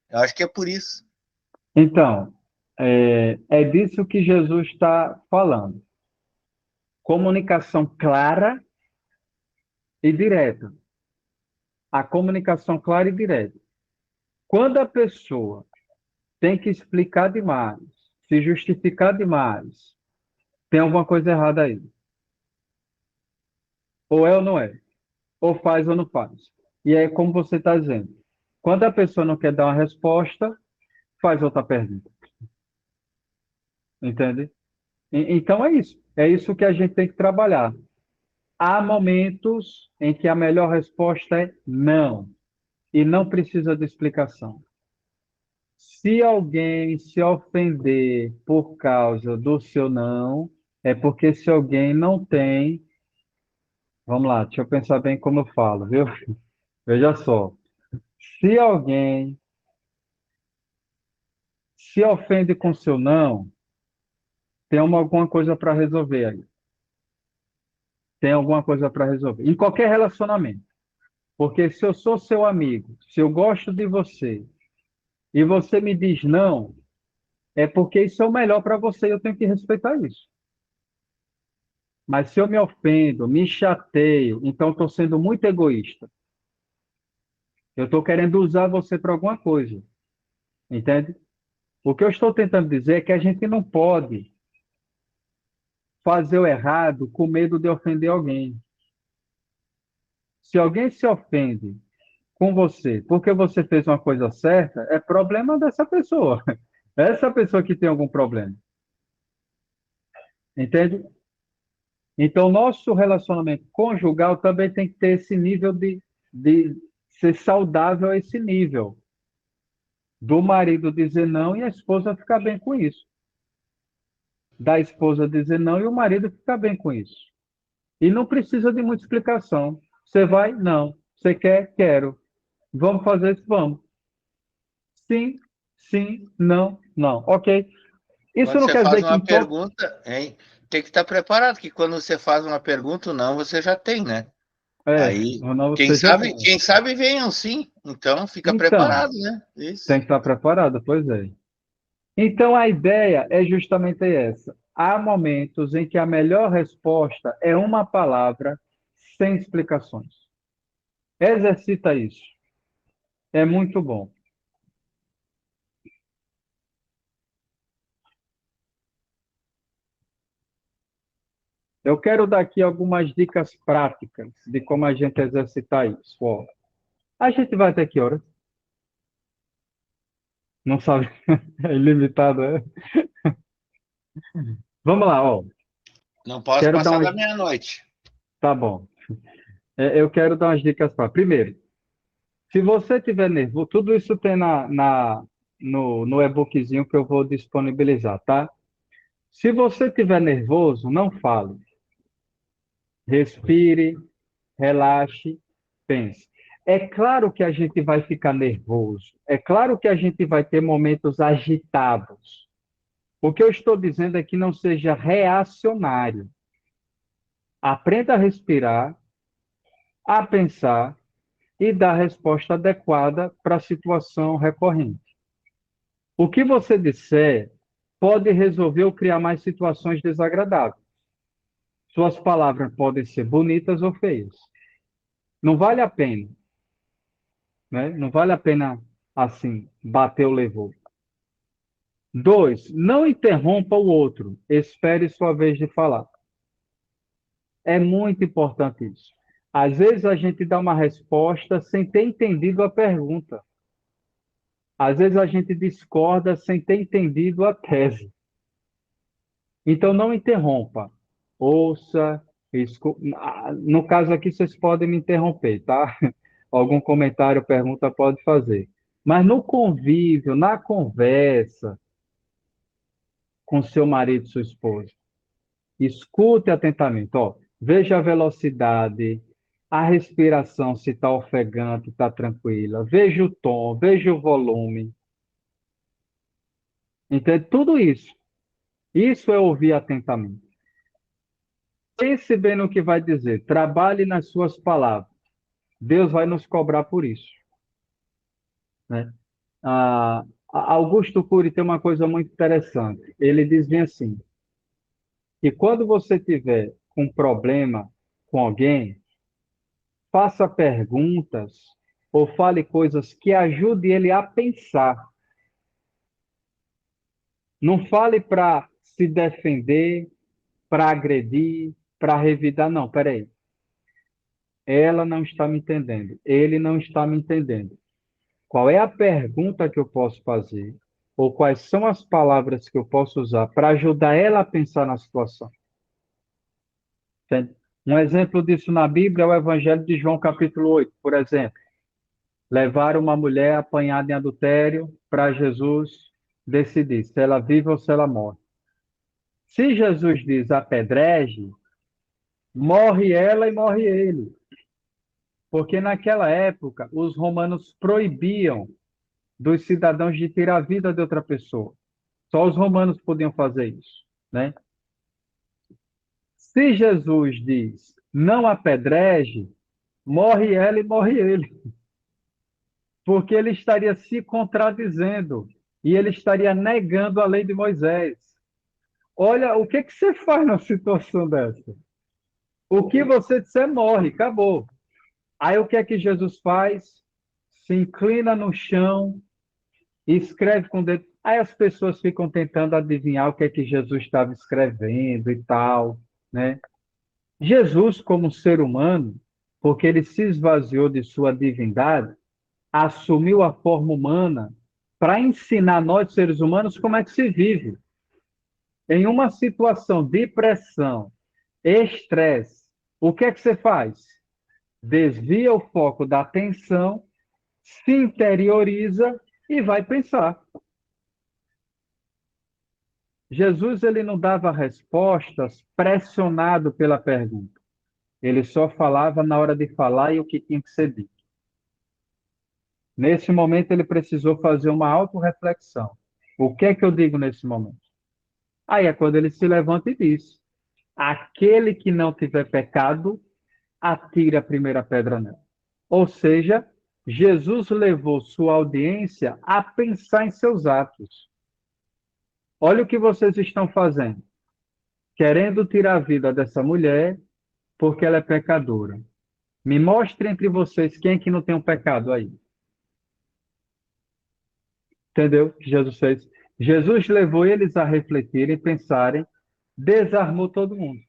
Eu acho que é por isso. Então, é disso que Jesus está falando. Comunicação clara e direta. A comunicação clara e direta. Quando a pessoa tem que explicar demais, se justificar demais, tem alguma coisa errada aí. Ou é ou não é. Ou faz ou não faz. E é como você está dizendo. Quando a pessoa não quer dar uma resposta, faz outra pergunta. Entende? Então é isso. É isso que a gente tem que trabalhar. Há momentos em que a melhor resposta é não. E não precisa de explicação. Se alguém se ofender por causa do seu não, é porque se alguém não tem. Vamos lá, deixa eu pensar bem como eu falo, viu? Veja só. Se alguém se ofende com seu não, tem alguma coisa para resolver aí. Tem alguma coisa para resolver. Em qualquer relacionamento. Porque se eu sou seu amigo, se eu gosto de você, e você me diz não, é porque isso é o melhor para você e eu tenho que respeitar isso. Mas se eu me ofendo, me chateio, então estou sendo muito egoísta. Eu estou querendo usar você para alguma coisa, entende? O que eu estou tentando dizer é que a gente não pode fazer o errado com medo de ofender alguém. Se alguém se ofende com você porque você fez uma coisa certa, é problema dessa pessoa. Essa pessoa que tem algum problema, entende? Então, nosso relacionamento conjugal também tem que ter esse nível de ser saudável a esse nível. Do marido dizer não e a esposa ficar bem com isso. Da esposa dizer não e o marido ficar bem com isso. E não precisa de muita explicação. Você vai? Não. Você quer? Quero. Vamos fazer isso? Vamos. Sim, sim, não, não. Ok. Isso Quando não você quer faz dizer que uma em todo. pergunta, hein, tem que estar preparado, que quando você faz uma pergunta, o não, você já tem, né? Aí, Ou não quem você já sabe, tem. quem sabe venham sim. Então, fica Então, preparado, né? tem Isso. que estar preparado, pois é. Então, a ideia é justamente essa. Há momentos em que a melhor resposta é uma palavra sem explicações. Exercita isso. É muito bom. Eu quero dar aqui algumas dicas práticas de como a gente exercitar isso. Ó, a gente vai até que horas? Não sabe? É ilimitado, é? Vamos lá, ó. Não posso Quero dar passar da umas... meia-noite. Tá bom. Eu quero dar umas dicas para. Primeiro, se você tiver nervoso, tudo isso tem no e-bookzinho que eu vou disponibilizar, tá? Se você tiver nervoso, não fale. Respire, relaxe, pense. É claro que a gente vai ficar nervoso. É claro que a gente vai ter momentos agitados. O que eu estou dizendo é que não seja reacionário. Aprenda a respirar, a pensar e dar a resposta adequada para a situação recorrente. O que você disser pode resolver ou criar mais situações desagradáveis. Suas palavras podem ser bonitas ou feias. Não vale a pena, né? Não vale a pena, assim, bateu, levou. 2, não interrompa o outro. Espere sua vez de falar. É muito importante isso. Às vezes a gente dá uma resposta sem ter entendido a pergunta. Às vezes a gente discorda sem ter entendido a tese. Então não interrompa. Ouça, no caso aqui vocês podem me interromper, tá? Algum comentário, pergunta pode fazer. Mas no convívio, na conversa com seu marido, sua esposa, escute atentamente, ó. Veja a velocidade, a respiração, se está ofegante, está tranquila. Veja o tom, veja o volume. Entende? Tudo isso. Isso é ouvir atentamente. Pense bem no que vai dizer. Trabalhe nas suas palavras. Deus vai nos cobrar por isso, né? Augusto Cury tem uma coisa muito interessante. Ele diz bem assim, que quando você tiver um problema com alguém, faça perguntas ou fale coisas que ajudem ele a pensar. Não fale para se defender, para agredir, para revidar. Não, peraí. Ela não está me entendendo. Ele não está me entendendo. Qual é a pergunta que eu posso fazer? Ou quais são as palavras que eu posso usar para ajudar ela a pensar na situação? Entende? Um exemplo disso na Bíblia é o Evangelho de João, capítulo 8, por exemplo. Levaram uma mulher apanhada em adultério para Jesus decidir se ela vive ou se ela morre. Se Jesus diz apedreje, morre ela e morre ele. Porque naquela época, os romanos proibiam dos cidadãos de tirar a vida de outra pessoa. Só os romanos podiam fazer isso, né? Se Jesus diz não apedreje, morre ela e morre ele. Porque ele estaria se contradizendo e ele estaria negando a lei de Moisés. Olha, o que você faz numa situação dessa? O que você disser morre, acabou. Aí o que é que Jesus faz? Se inclina no chão e escreve com o dedo. Aí as pessoas ficam tentando adivinhar o que é que Jesus estava escrevendo e tal, né? Jesus, como ser humano, porque ele se esvaziou de sua divindade, assumiu a forma humana para ensinar nós, seres humanos, como é que se vive. Em uma situação de pressão, estresse, o que é que você faz? Desvia o foco da atenção, se interioriza e vai pensar. Jesus ele não dava respostas pressionado pela pergunta. Ele só falava na hora de falar e o que tinha que ser dito. Nesse momento ele precisou fazer uma autorreflexão. O que é que eu digo nesse momento? Aí é quando ele se levanta e diz: aquele que não tiver pecado, atire a primeira pedra nela. Ou seja, Jesus levou sua audiência a pensar em seus atos. Olha o que vocês estão fazendo. Querendo tirar a vida dessa mulher porque ela é pecadora. Me mostre entre vocês quem é que não tem um pecado aí. Entendeu? Que Jesus fez. Jesus levou eles a refletirem, pensarem, desarmou todo mundo.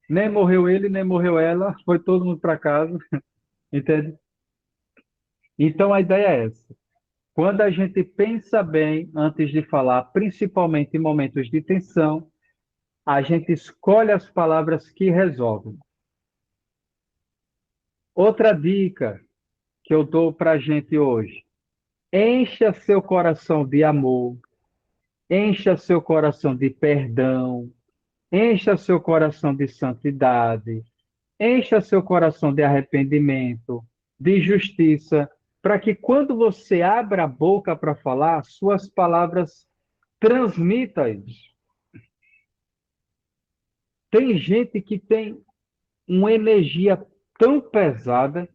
Nem morreu ele, nem morreu ela, foi todo mundo para casa, entende? Então a ideia é essa. Quando a gente pensa bem antes de falar, principalmente em momentos de tensão, a gente escolhe as palavras que resolvem. Outra dica que eu dou para a gente hoje: encha seu coração de amor, encha seu coração de perdão, encha seu coração de santidade, encha seu coração de arrependimento, de justiça, para que quando você abra a boca para falar, suas palavras transmitam isso. Tem gente que tem uma energia tão pesada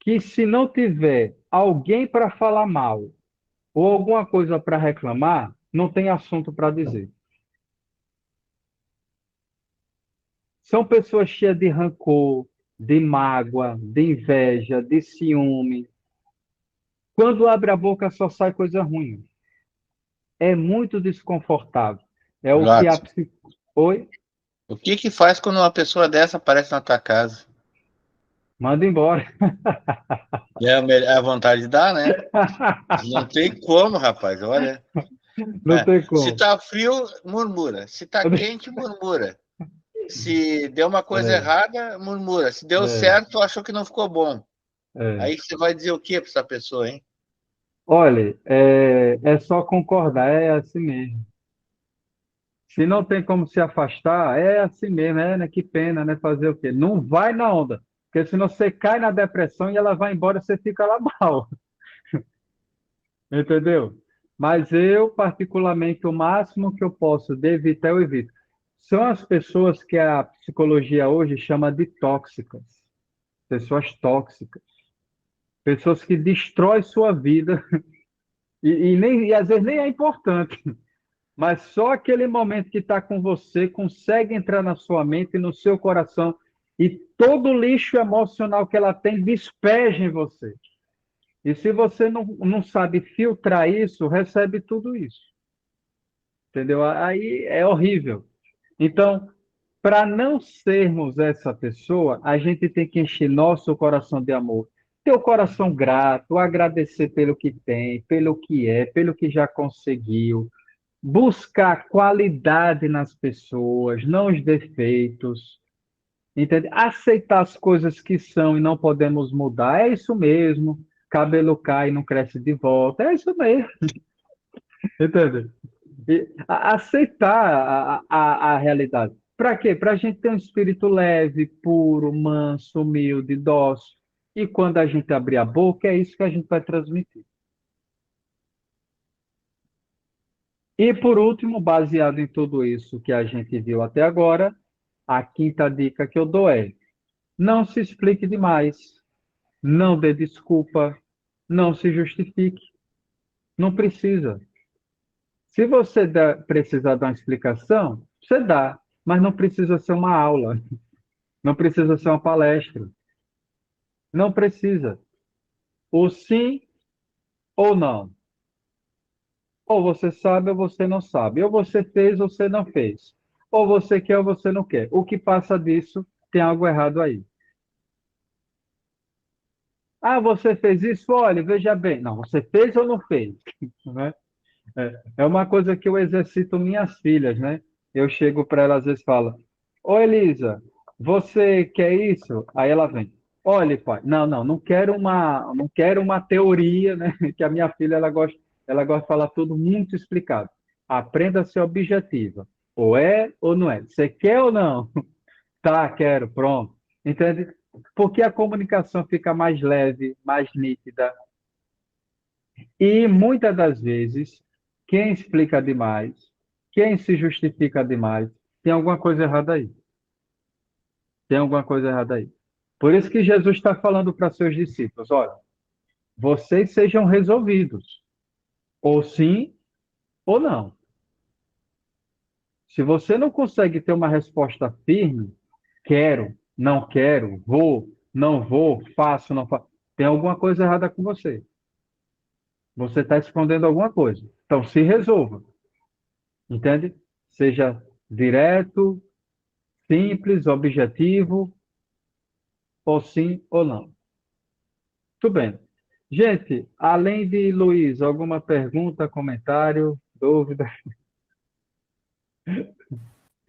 que se não tiver alguém para falar mal ou alguma coisa para reclamar, não tem assunto para dizer. São pessoas cheias de rancor, de mágoa, de inveja, de ciúme. Quando abre a boca, só sai coisa ruim. É muito desconfortável. É o que a Jadson, Oi? o que que faz quando uma pessoa dessa aparece na tua casa? Manda embora. É a vontade de dar, né? Não tem como, rapaz, olha. Não tem Se como. tá frio, murmura. Se tá quente, murmura. Se deu uma coisa É, errada, murmura. Se deu é, certo, achou que não ficou bom. é. Aí você vai dizer o que para essa pessoa, hein? Olha, é só concordar, é assim mesmo. Se não tem como se afastar, é assim mesmo, né? Que pena, né? Fazer o quê? Não vai na onda, porque senão você cai na depressão e ela vai embora e você fica lá mal, entendeu? Mas eu, particularmente, o máximo que eu posso de evitar, eu evito. São as pessoas que a psicologia hoje chama de tóxicas, pessoas tóxicas, pessoas que destroem sua vida e às vezes nem é importante. Mas só aquele momento que está com você consegue entrar na sua mente e no seu coração e todo o lixo emocional que ela tem despeja em você. E se você não sabe filtrar isso, recebe tudo isso. Entendeu? Aí é horrível. Então, para não sermos essa pessoa, a gente tem que encher nosso coração de amor. Ter o coração grato, agradecer pelo que tem, pelo que é, pelo que já conseguiu, buscar qualidade nas pessoas, não os defeitos, entende? Aceitar as coisas que são e não podemos mudar, é isso mesmo. Cabelo cai e não cresce de volta, é isso mesmo, entende? Aceitar a realidade. Para quê? Para a gente ter um espírito leve, puro, manso, humilde, dócil. E quando a gente abrir a boca, é isso que a gente vai transmitir. E por último, baseado em tudo isso que a gente viu até agora, a quinta dica que eu dou é: não se explique demais, não dê desculpa, não se justifique. Não precisa. Se você precisar dar uma explicação, você dá, mas não precisa ser uma aula, não precisa ser uma palestra, não precisa. O sim ou não. Ou você sabe ou você não sabe. Ou você fez ou você não fez. Ou você quer ou você não quer. O que passa disso, tem algo errado aí. Ah, você fez isso? Olha, veja bem. Não, você fez ou não fez? Né? É uma coisa que eu exercito minhas filhas, né? Eu chego para elas às vezes e falo: Ô Elisa, você quer isso? Aí ela vem: olha, pai, não quero uma teoria, né? Que a minha filha ela gosta de falar tudo muito explicado. Aprenda a ser objetiva. Ou é ou não é. Você quer ou não? Tá, quero, pronto. Entende? Porque a comunicação fica mais leve, mais nítida. E muitas das vezes, quem explica demais, quem se justifica demais, tem alguma coisa errada aí. Tem alguma coisa errada aí. Por isso que Jesus está falando para seus discípulos: olha, vocês sejam resolvidos, ou sim ou não. Se você não consegue ter uma resposta firme, quero, vou, não vou, faço, não faço, tem alguma coisa errada com você. Você está escondendo alguma coisa. Então, se resolva. Entende? Seja direto, simples, objetivo, ou sim ou não. Tudo bem. Gente, além de Luiz, alguma pergunta, comentário, dúvida?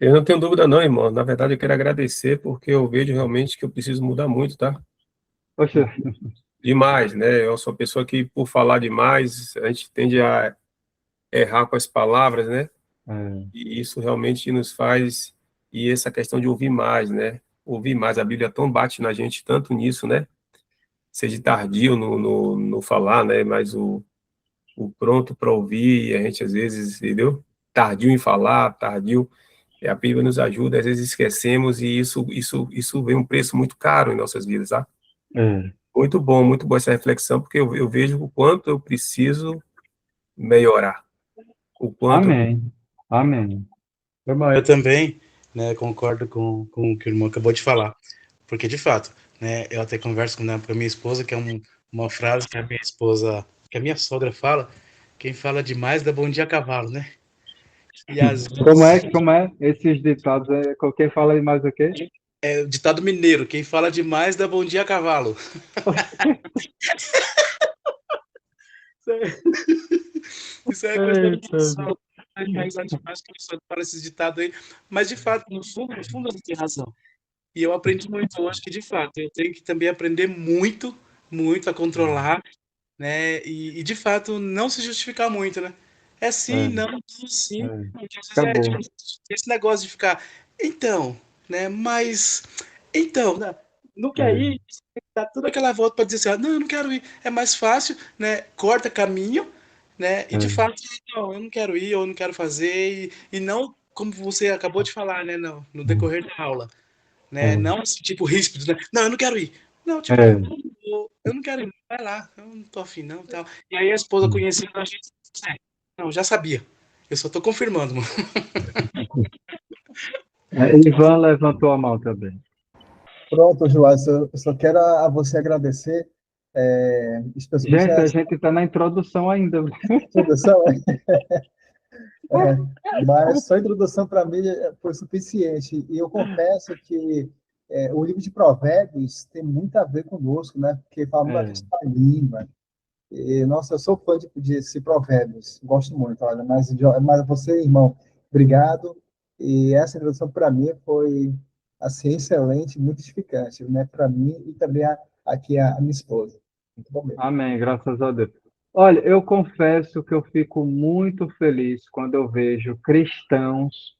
Eu não tenho dúvida não, irmão. Na verdade, eu quero agradecer porque eu vejo realmente que eu preciso mudar muito, tá? Poxa, Demais, né? Eu sou uma pessoa que, por falar demais, a gente tende a errar com as palavras, né? é, E isso realmente nos faz... E essa questão de ouvir mais, né? Ouvir mais. A Bíblia tão bate na gente tanto nisso, né? Seja tardio no falar, né? Mas o pronto para ouvir, a gente às vezes, entendeu? Tardio em falar, tardio... A Bíblia nos ajuda, às vezes esquecemos, e isso vem um preço muito caro em nossas vidas, tá? é. Muito bom essa reflexão, porque eu vejo o quanto eu preciso melhorar, o quanto... Amém. Amém. Irmão, eu também, né, concordo com o que o irmão acabou de falar, porque de fato, né, eu até converso com a minha esposa, que é uma frase que a minha esposa, que a minha sogra fala, quem fala demais dá bom dia a cavalo, né? E às vezes, Como é? Esses ditados, quem fala aí mais o quê? é o ditado mineiro, quem fala demais dá bom dia a cavalo. Isso é coisa da minha Eita, sogra. Acho que eu fala esses ditados aí, mas de fato, no fundo, ela tem razão. E eu aprendi muito hoje que, de fato, eu tenho que também aprender muito, muito a controlar, né? E de fato, não se justificar muito, né? É sim, é, não, não, sim. é. Porque às vezes é tipo, Acabou. esse negócio de ficar, então, né? Mas, então, né, não quer É, ir, dá toda aquela volta para dizer assim, não, eu não quero ir. É mais fácil, né? Corta caminho, né? E de é, fato, não, eu não quero ir, eu não quero fazer, e não, como você acabou de falar, né? No decorrer da aula, né? é, Não assim, tipo, ríspido, né? Não, eu não quero ir. Não, tipo, é. eu não quero ir, vai lá, eu não tô afim, não, tal. E aí a esposa conhecendo a gente, não, já sabia. Eu só tô confirmando, mano. Ivan levantou a mão também. Pronto, Joás, eu só quero a você agradecer, especialmente Gente, a essa gente está na introdução ainda. introdução, mas só a introdução para mim foi suficiente. E eu confesso que o livro de Provérbios tem muito a ver conosco, né? Porque fala muito da É, questão da língua. E, nossa, eu sou fã de Provérbios, gosto muito, olha, mas você, irmão, obrigado. E essa introdução para mim foi assim excelente, muito edificante, né? Para mim e também aqui a minha esposa. Muito bom mesmo. amém, graças a Deus. Olha, eu confesso que eu fico muito feliz quando eu vejo cristãos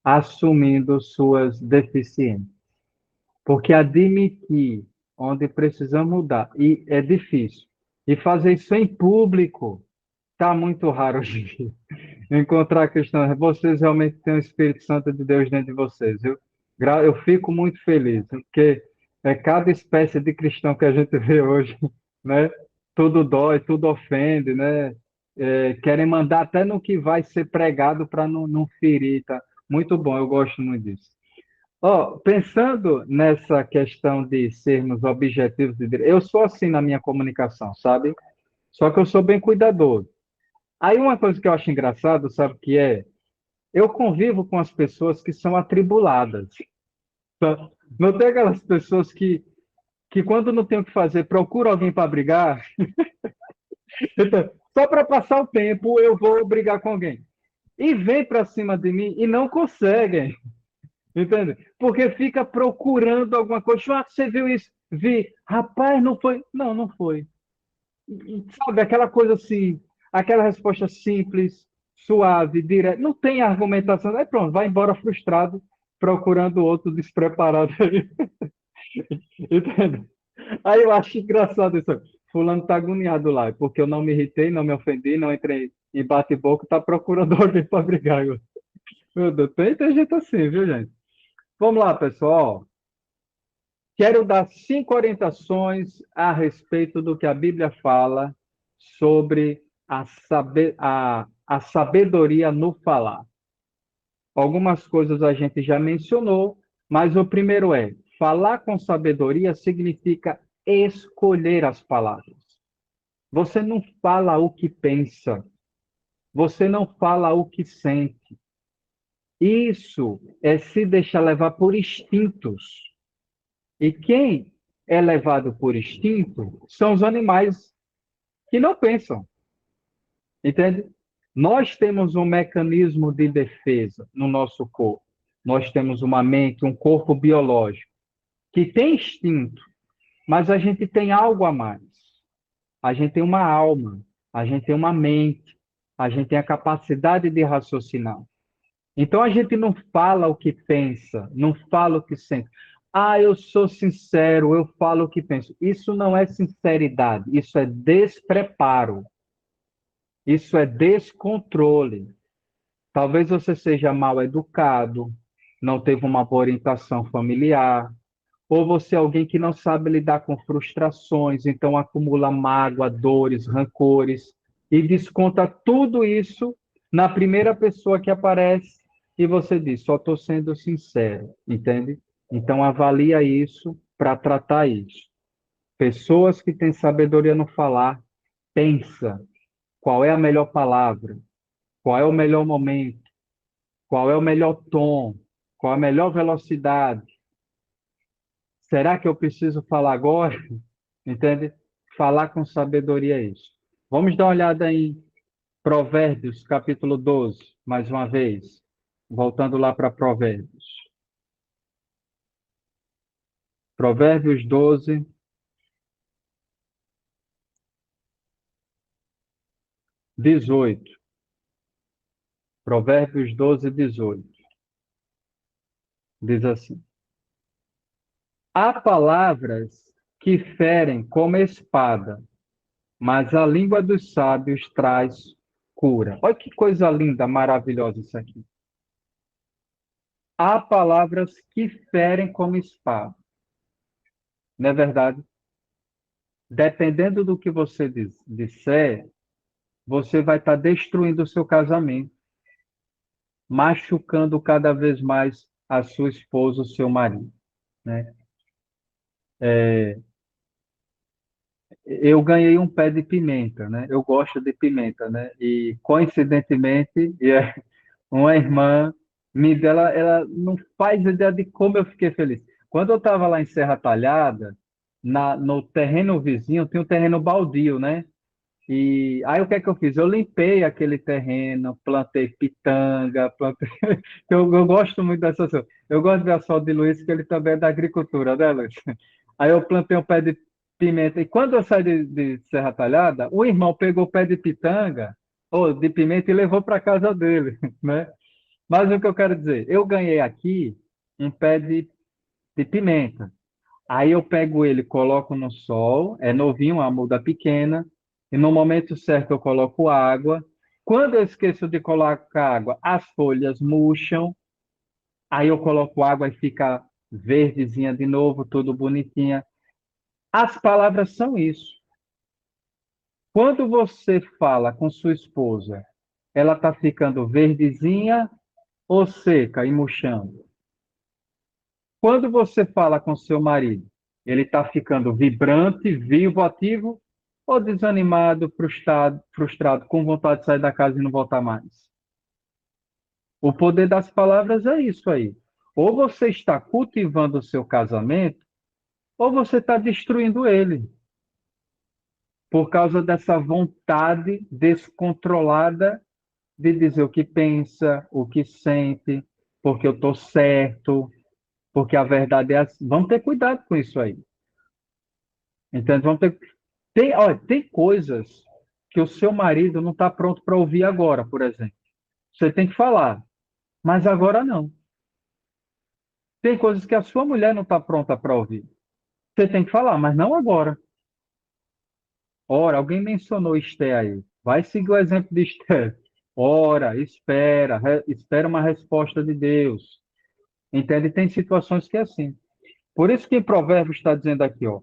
assumindo suas deficiências. Porque admitir onde precisamos mudar, e é difícil. E fazer isso em público está muito raro hoje em dia. Encontrar cristãos, vocês realmente têm o Espírito Santo de Deus dentro de vocês. Eu fico muito feliz, porque é cada espécie de cristão que a gente vê hoje, né? Tudo dói, tudo ofende, né? Querem mandar até no que vai ser pregado para não ferir, tá? Muito bom, eu gosto muito disso. Ó, pensando nessa questão de sermos objetivos de direito, eu sou assim na minha comunicação, sabe? Só que eu sou bem cuidadoso. Aí uma coisa que eu acho engraçado, sabe o que é? Eu convivo com as pessoas que são atribuladas. Tá? Não tem aquelas pessoas que quando não tem o que fazer, procuram alguém para brigar. Então, só para passar o tempo, eu vou brigar com alguém. E vem para cima de mim e não conseguem. Entende? Porque fica procurando alguma coisa. Ah, você viu isso? Vi. Rapaz, não foi. Não, não foi. Sabe, aquela coisa assim, aquela resposta simples, suave, direta. Não tem argumentação. Aí pronto, vai embora frustrado, procurando outro despreparado aí. Entende? Aí eu acho engraçado isso. Fulano tá agoniado lá, porque eu não me irritei, não me ofendi, não entrei em bate-boca, tá procurando alguém para brigar. Meu Deus, tem gente assim, viu, gente? Vamos lá, pessoal. Quero dar 5 orientações a respeito do que a Bíblia fala sobre a sabedoria no falar. Algumas coisas a gente já mencionou, mas o primeiro é: falar com sabedoria significa escolher as palavras. Você não fala o que pensa, você não fala o que sente. Isso é se deixar levar por instintos. E quem é levado por instinto são os animais que não pensam, entende? Nós temos um mecanismo de defesa no nosso corpo. Nós temos uma mente, um corpo biológico que tem instinto, mas a gente tem algo a mais. A gente tem uma alma, a gente tem uma mente, a gente tem a capacidade de raciocinar. Então a gente não fala o que pensa, não fala o que sente. Ah, eu sou sincero, eu falo o que penso. Isso não é sinceridade, isso é despreparo. Isso é descontrole. Talvez você seja mal educado, não teve uma boa orientação familiar, ou você é alguém que não sabe lidar com frustrações, então acumula mágoa, dores, rancores, e desconta tudo isso na primeira pessoa que aparece e você diz, só estou sendo sincero, entende? Então avalia isso para tratar isso. Pessoas que têm sabedoria no falar, pensa qual é a melhor palavra, qual é o melhor momento, qual é o melhor tom, qual a melhor velocidade. Será que eu preciso falar agora? Entende? Falar com sabedoria é isso. Vamos dar uma olhada em Provérbios, capítulo 12, mais uma vez. Voltando lá para Provérbios. Provérbios 12, 18. Provérbios 12, 18. Diz assim: há palavras que ferem como espada, mas a língua dos sábios traz cura. Olha que coisa linda, maravilhosa isso aqui. Há palavras que ferem como espada. Não é verdade? Dependendo do que você disser, você vai estar destruindo o seu casamento, machucando cada vez mais a sua esposa, o seu marido, né? Eu ganhei um pé de pimenta, né? Eu gosto de pimenta, né? E coincidentemente, uma irmã me dela, ela não faz ideia de como eu fiquei feliz. Quando eu estava lá em Serra Talhada, no terreno vizinho, tem um terreno baldio, né? E aí o que é que eu fiz? Eu limpei aquele terreno, plantei pitanga, plantei... Eu gosto muito dessa coisa. Eu gosto de ver a Sol de Luiz, que ele também é da agricultura, né, Luiz? Aí eu plantei um pé de pimenta. E quando eu saí de Serra Talhada, o irmão pegou o pé de pitanga, ou de pimenta, e levou para casa dele, né? Mas o que eu quero dizer, eu ganhei aqui um pé de pimenta. Aí eu pego ele, coloco no sol, é novinho, uma muda pequena, e no momento certo eu coloco água. Quando eu esqueço de colocar água, as folhas murcham, aí eu coloco água e fica verdezinha de novo, tudo bonitinha. As palavras são isso. Quando você fala com sua esposa, ela está ficando verdezinha ou seca e murchando? Quando você fala com seu marido, ele está ficando vibrante, vivo, ativo, ou desanimado, frustrado, com vontade de sair da casa e não voltar mais? O poder das palavras é isso aí. Ou você está cultivando o seu casamento, ou você está destruindo ele, por causa dessa vontade descontrolada de dizer o que pensa, o que sente, porque eu estou certo, porque a verdade é assim. Vamos ter cuidado com isso aí. Então, vamos ter... olha, tem coisas que o seu marido não está pronto para ouvir agora, por exemplo. Você tem que falar, mas agora não. Tem coisas que a sua mulher não está pronta para ouvir. Você tem que falar, mas não agora. Ora, alguém mencionou Esté aí. Vai seguir o exemplo de Esté. Ora, espera, espera uma resposta de Deus. Entende? Tem situações que é assim. Por isso que em Provérbios está dizendo aqui, ó,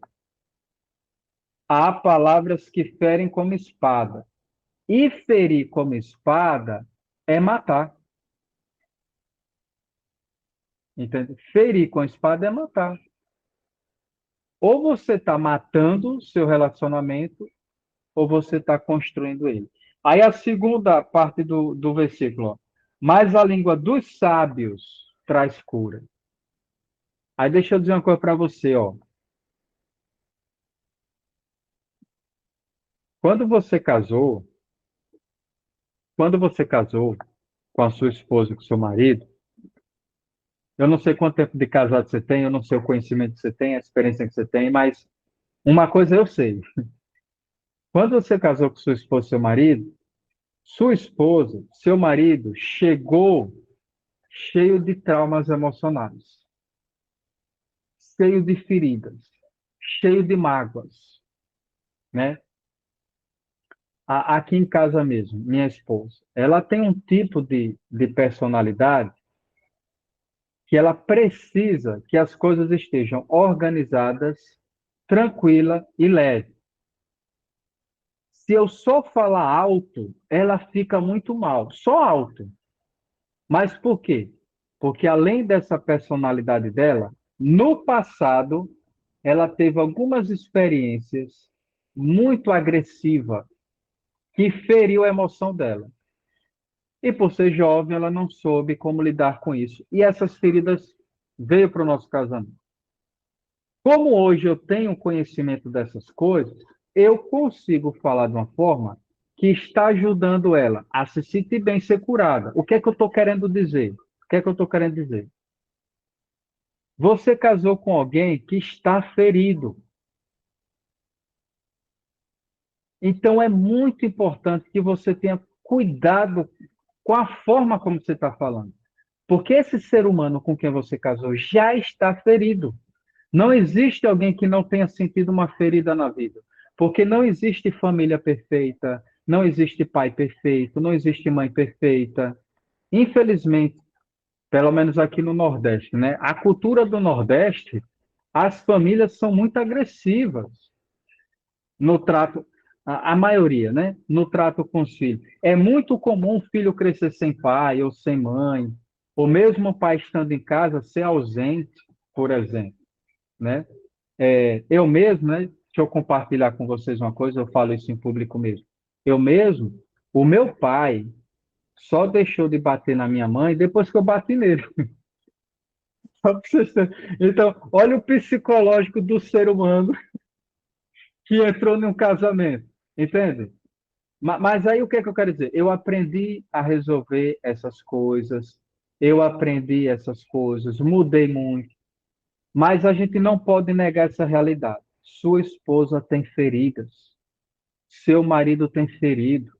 há palavras que ferem como espada. E ferir como espada é matar. Entende? Ferir com espada é matar. Ou você está matando o seu relacionamento, ou você está construindo ele. Aí a segunda parte do versículo, ó. mas a língua dos sábios traz cura. Aí deixa eu dizer uma coisa para você, ó. Quando você casou com a sua esposa, com o seu marido, eu não sei quanto tempo de casado você tem, eu não sei o conhecimento que você tem, a experiência que você tem, mas uma coisa eu sei. Quando você casou com sua esposa, seu marido, sua esposa, seu marido chegou cheio de traumas emocionais, cheio de feridas, cheio de mágoas, né? Aqui em casa mesmo, minha esposa, ela tem um tipo de personalidade que ela precisa que as coisas estejam organizadas, tranquila e leve. Se eu só falar alto, ela fica muito mal, só alto. Mas por quê? Porque além dessa personalidade dela, no passado, ela teve algumas experiências muito agressivas que feriu a emoção dela. E por ser jovem, ela não soube como lidar com isso. E essas feridas veio para o nosso casamento. Como hoje eu tenho conhecimento dessas coisas, eu consigo falar de uma forma que está ajudando ela a se sentir bem, ser curada. O que é que eu estou querendo dizer? O que é que eu estou querendo dizer? Você casou com alguém que está ferido. Então é muito importante que você tenha cuidado com a forma como você está falando. Porque esse ser humano com quem você casou já está ferido. Não existe alguém que não tenha sentido uma ferida na vida. Porque não existe família perfeita, não existe pai perfeito, não existe mãe perfeita. Infelizmente, pelo menos aqui no Nordeste, né? A cultura do Nordeste, as famílias são muito agressivas no trato, a maioria, né? No trato com os filhos. É muito comum o filho crescer sem pai ou sem mãe, ou mesmo o pai estando em casa ser ausente, por exemplo, né? Eu mesmo, né? Deixa eu compartilhar com vocês uma coisa, eu falo isso em público mesmo. Eu mesmo, o meu pai só deixou de bater na minha mãe depois que eu bati nele. Só pra vocês terem- Então, olha o psicológico do ser humano que entrou num casamento, entende? Mas aí o que é que eu quero dizer? Eu aprendi a resolver essas coisas, eu aprendi essas coisas, mudei muito, mas a gente não pode negar essa realidade. Sua esposa tem feridas, seu marido tem ferido.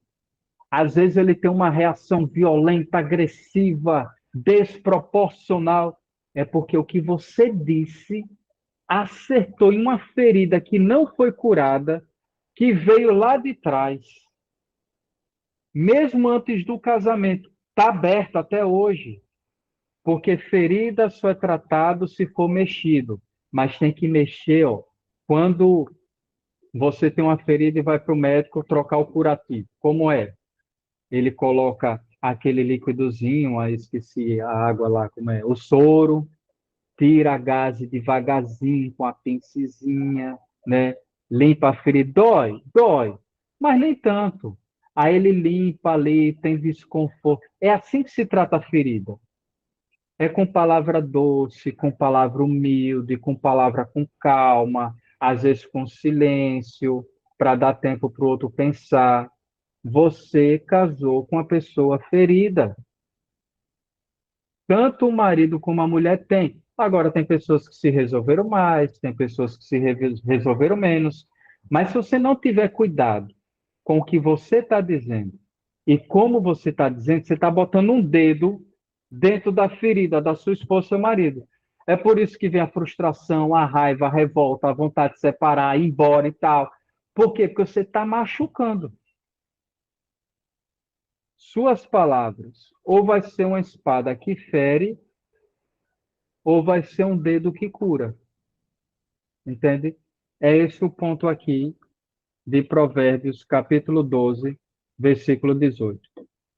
Às vezes ele tem uma reação violenta, agressiva, desproporcional. É porque o que você disse acertou em uma ferida que não foi curada, que veio lá de trás, mesmo antes do casamento. Está aberto até hoje, porque ferida só é tratado se for mexido. Mas tem que mexer, ó, quando você tem uma ferida e vai para o médico trocar o curativo. Como é? Ele coloca aquele líquidozinho, aí esqueci a água lá, como é? O soro, tira a gaze devagarzinho com a pincezinha, né? Limpa a ferida, dói, mas nem tanto. Aí ele limpa ali, tem desconforto. É assim que se trata a ferida. É com palavra doce, com palavra humilde, com palavra com calma, às vezes com silêncio, para dar tempo para o outro pensar. Você casou com uma pessoa ferida. Tanto o marido como a mulher tem. Agora, tem pessoas que se resolveram mais, tem pessoas que se resolveram menos. Mas se você não tiver cuidado com o que você está dizendo e como você está dizendo, você está botando um dedo dentro da ferida da sua esposa ou seu marido. É por isso que vem a frustração, a raiva, a revolta, a vontade de separar, ir embora e tal. Por quê? Porque você está machucando. Suas palavras, ou vai ser uma espada que fere, ou vai ser um dedo que cura. Entende? É esse o ponto aqui de Provérbios, capítulo 12, versículo 18.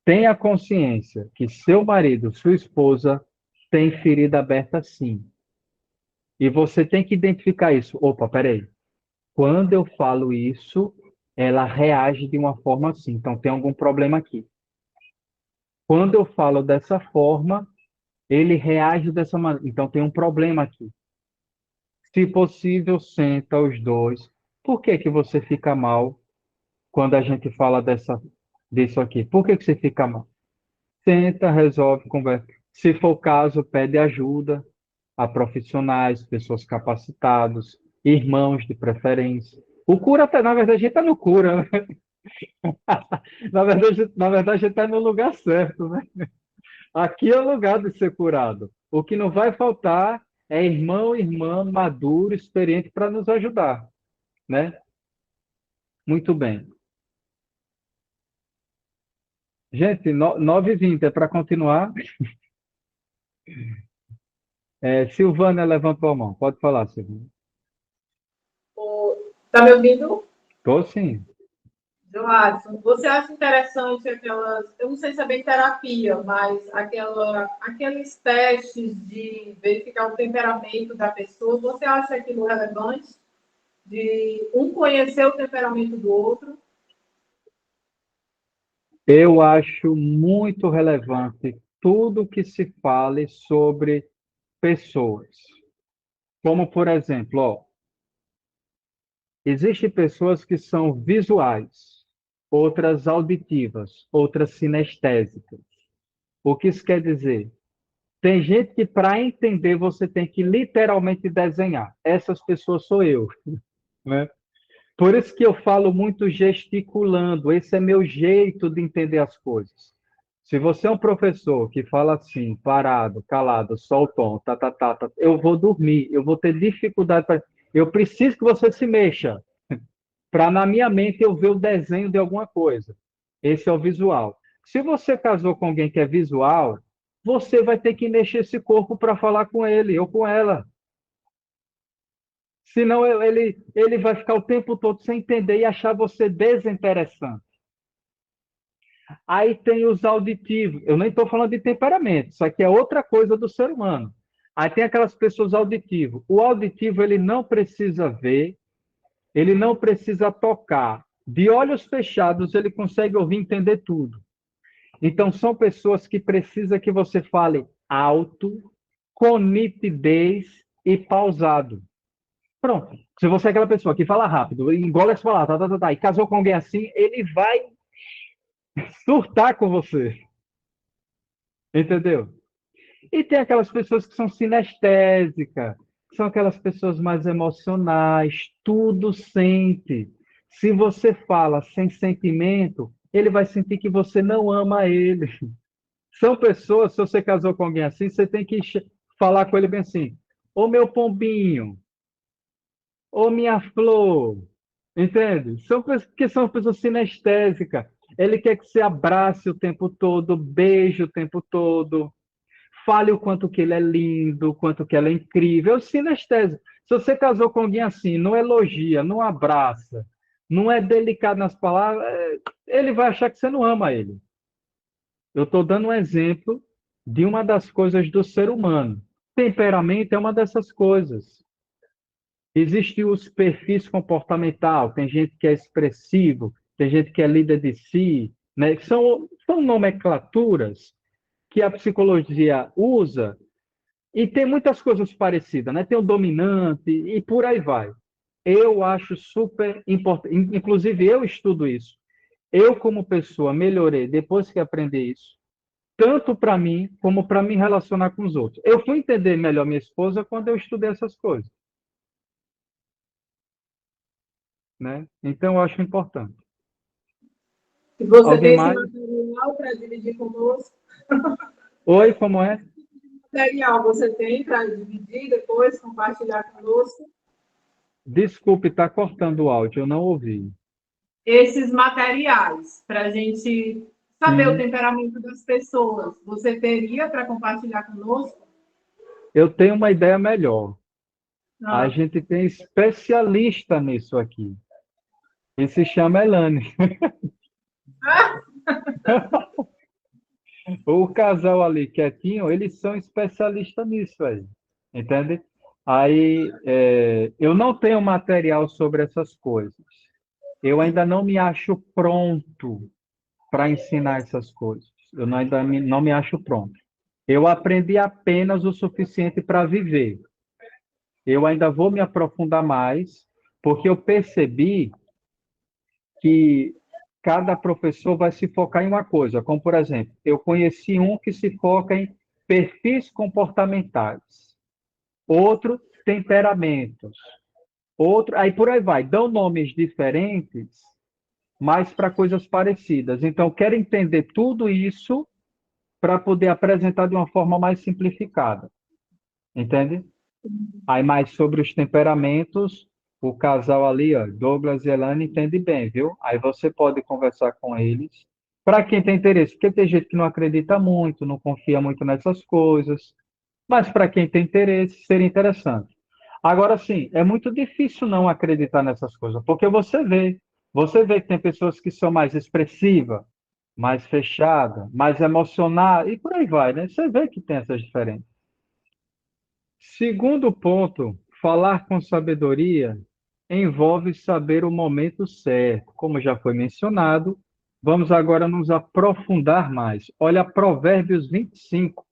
Tenha consciência que seu marido, sua esposa, tem ferida aberta sim. E você tem que identificar isso. Opa, peraí. Quando eu falo isso, ela reage de uma forma assim. Então tem algum problema aqui. Quando eu falo dessa forma, ele reage dessa maneira. Então tem um problema aqui. Se possível, senta os dois. Por que que você fica mal quando a gente fala disso aqui? Por que que você fica mal? Senta, resolve, conversa. Se for o caso, pede ajuda a profissionais, pessoas capacitadas, irmãos de preferência. O cura, na verdade, a gente está no cura, né? Na verdade, a gente está no lugar certo, né? Aqui é o lugar de ser curado. O que não vai faltar é irmão, irmã maduro, experiente para nos ajudar, né? Muito bem. Gente, 9h20, é para continuar? Silvana levantou a mão. Pode falar, Silvana. Tá me ouvindo? Estou sim. Joadson, você acha interessante aquelas, eu não sei se é bem terapia, mas aqueles testes de verificar o temperamento da pessoa, você acha aquilo relevante? De um conhecer o temperamento do outro? Eu acho muito relevante tudo que se fale sobre pessoas. Como, por exemplo, existem pessoas que são visuais, outras auditivas, outras sinestésicas. O que isso quer dizer? Tem gente que, para entender, você tem que literalmente desenhar. Essas pessoas sou eu, né? Por isso que eu falo muito gesticulando. Esse é meu jeito de entender as coisas. Se você é um professor que fala assim, parado, calado, só o tom, eu vou dormir, eu vou ter dificuldade para. Eu preciso que você se mexa, para na minha mente eu ver o desenho de alguma coisa. Esse é o visual. Se você casou com alguém que é visual, você vai ter que mexer esse corpo para falar com ele ou com ela. Senão ele vai ficar o tempo todo sem entender e achar você desinteressante. Aí tem os auditivos. Eu nem estou falando de temperamento, isso aqui é outra coisa do ser humano. Aí tem aquelas pessoas auditivas. O auditivo ele não precisa ver, ele não precisa tocar. De olhos fechados ele consegue ouvir e entender tudo. Então são pessoas que precisam que você fale alto, com nitidez e pausado. Pronto. Se você é aquela pessoa que fala rápido, engole as palavras, e casou com alguém assim, ele vai surtar com você. Entendeu? E tem aquelas pessoas que são sinestésicas, que são aquelas pessoas mais emocionais, tudo sente. Se você fala sem sentimento, ele vai sentir que você não ama ele. São pessoas, se você casou com alguém assim, você tem que falar com ele bem assim: ô meu pombinho, ô minha flor, entende? Porque são pessoas sinestésicas. Ele quer que você abrace o tempo todo, beije o tempo todo, fale o quanto que ele é lindo, o quanto que ela é incrível. É o sinestésico. Se você casou com alguém assim, não elogia, não abraça, não é delicado nas palavras, ele vai achar que você não ama ele. Eu estou dando um exemplo de uma das coisas do ser humano. Temperamento é uma dessas coisas. Existem os perfis comportamental, tem gente que é expressivo, tem gente que é líder de si, né? São nomenclaturas que a psicologia usa e tem muitas coisas parecidas, né? Tem o dominante e por aí vai. Eu acho super importante, inclusive eu estudo isso. Eu, como pessoa, melhorei depois que aprendi isso, tanto para mim como para me relacionar com os outros. Eu fui entender melhor minha esposa quando eu estudei essas coisas, né? Então, eu acho importante. E você Alguém tem esse mais? material para dividir conosco? Oi, como é? Material você tem para dividir depois, compartilhar conosco? Desculpe, está cortando o áudio, eu não ouvi. Esses materiais, para a gente saber o temperamento das pessoas, você teria para compartilhar conosco? Eu tenho uma ideia melhor. A Ah, gente tem especialista nisso aqui. E se chama Elane. O casal ali quietinho, eles são especialistas nisso aí. Entende? Aí, eu não tenho material sobre essas coisas. Eu ainda não me acho pronto para ensinar essas coisas. Eu não me acho pronto. Eu aprendi apenas o suficiente para viver. Eu ainda vou me aprofundar mais, porque eu percebi que cada professor vai se focar em uma coisa. Como, por exemplo, eu conheci um que se foca em perfis comportamentais, outro, temperamentos, outro, aí por aí vai. Dão nomes diferentes, mas para coisas parecidas. Então, eu quero entender tudo isso para poder apresentar de uma forma mais simplificada. Entende? Aí, mais sobre os temperamentos, o casal ali, ó, Douglas e Elane, entende bem, viu? Aí você pode conversar com eles. Para quem tem interesse, porque tem gente que não acredita muito, não confia muito nessas coisas. Mas para quem tem interesse, seria interessante. Agora, sim, é muito difícil não acreditar nessas coisas, porque você vê que tem pessoas que são mais expressivas, mais fechadas, mais emocionadas, e por aí vai, né? Você vê que tem essas diferenças. Segundo ponto, falar com sabedoria envolve saber o momento certo. Como já foi mencionado, vamos agora nos aprofundar mais. Olha Provérbios 25.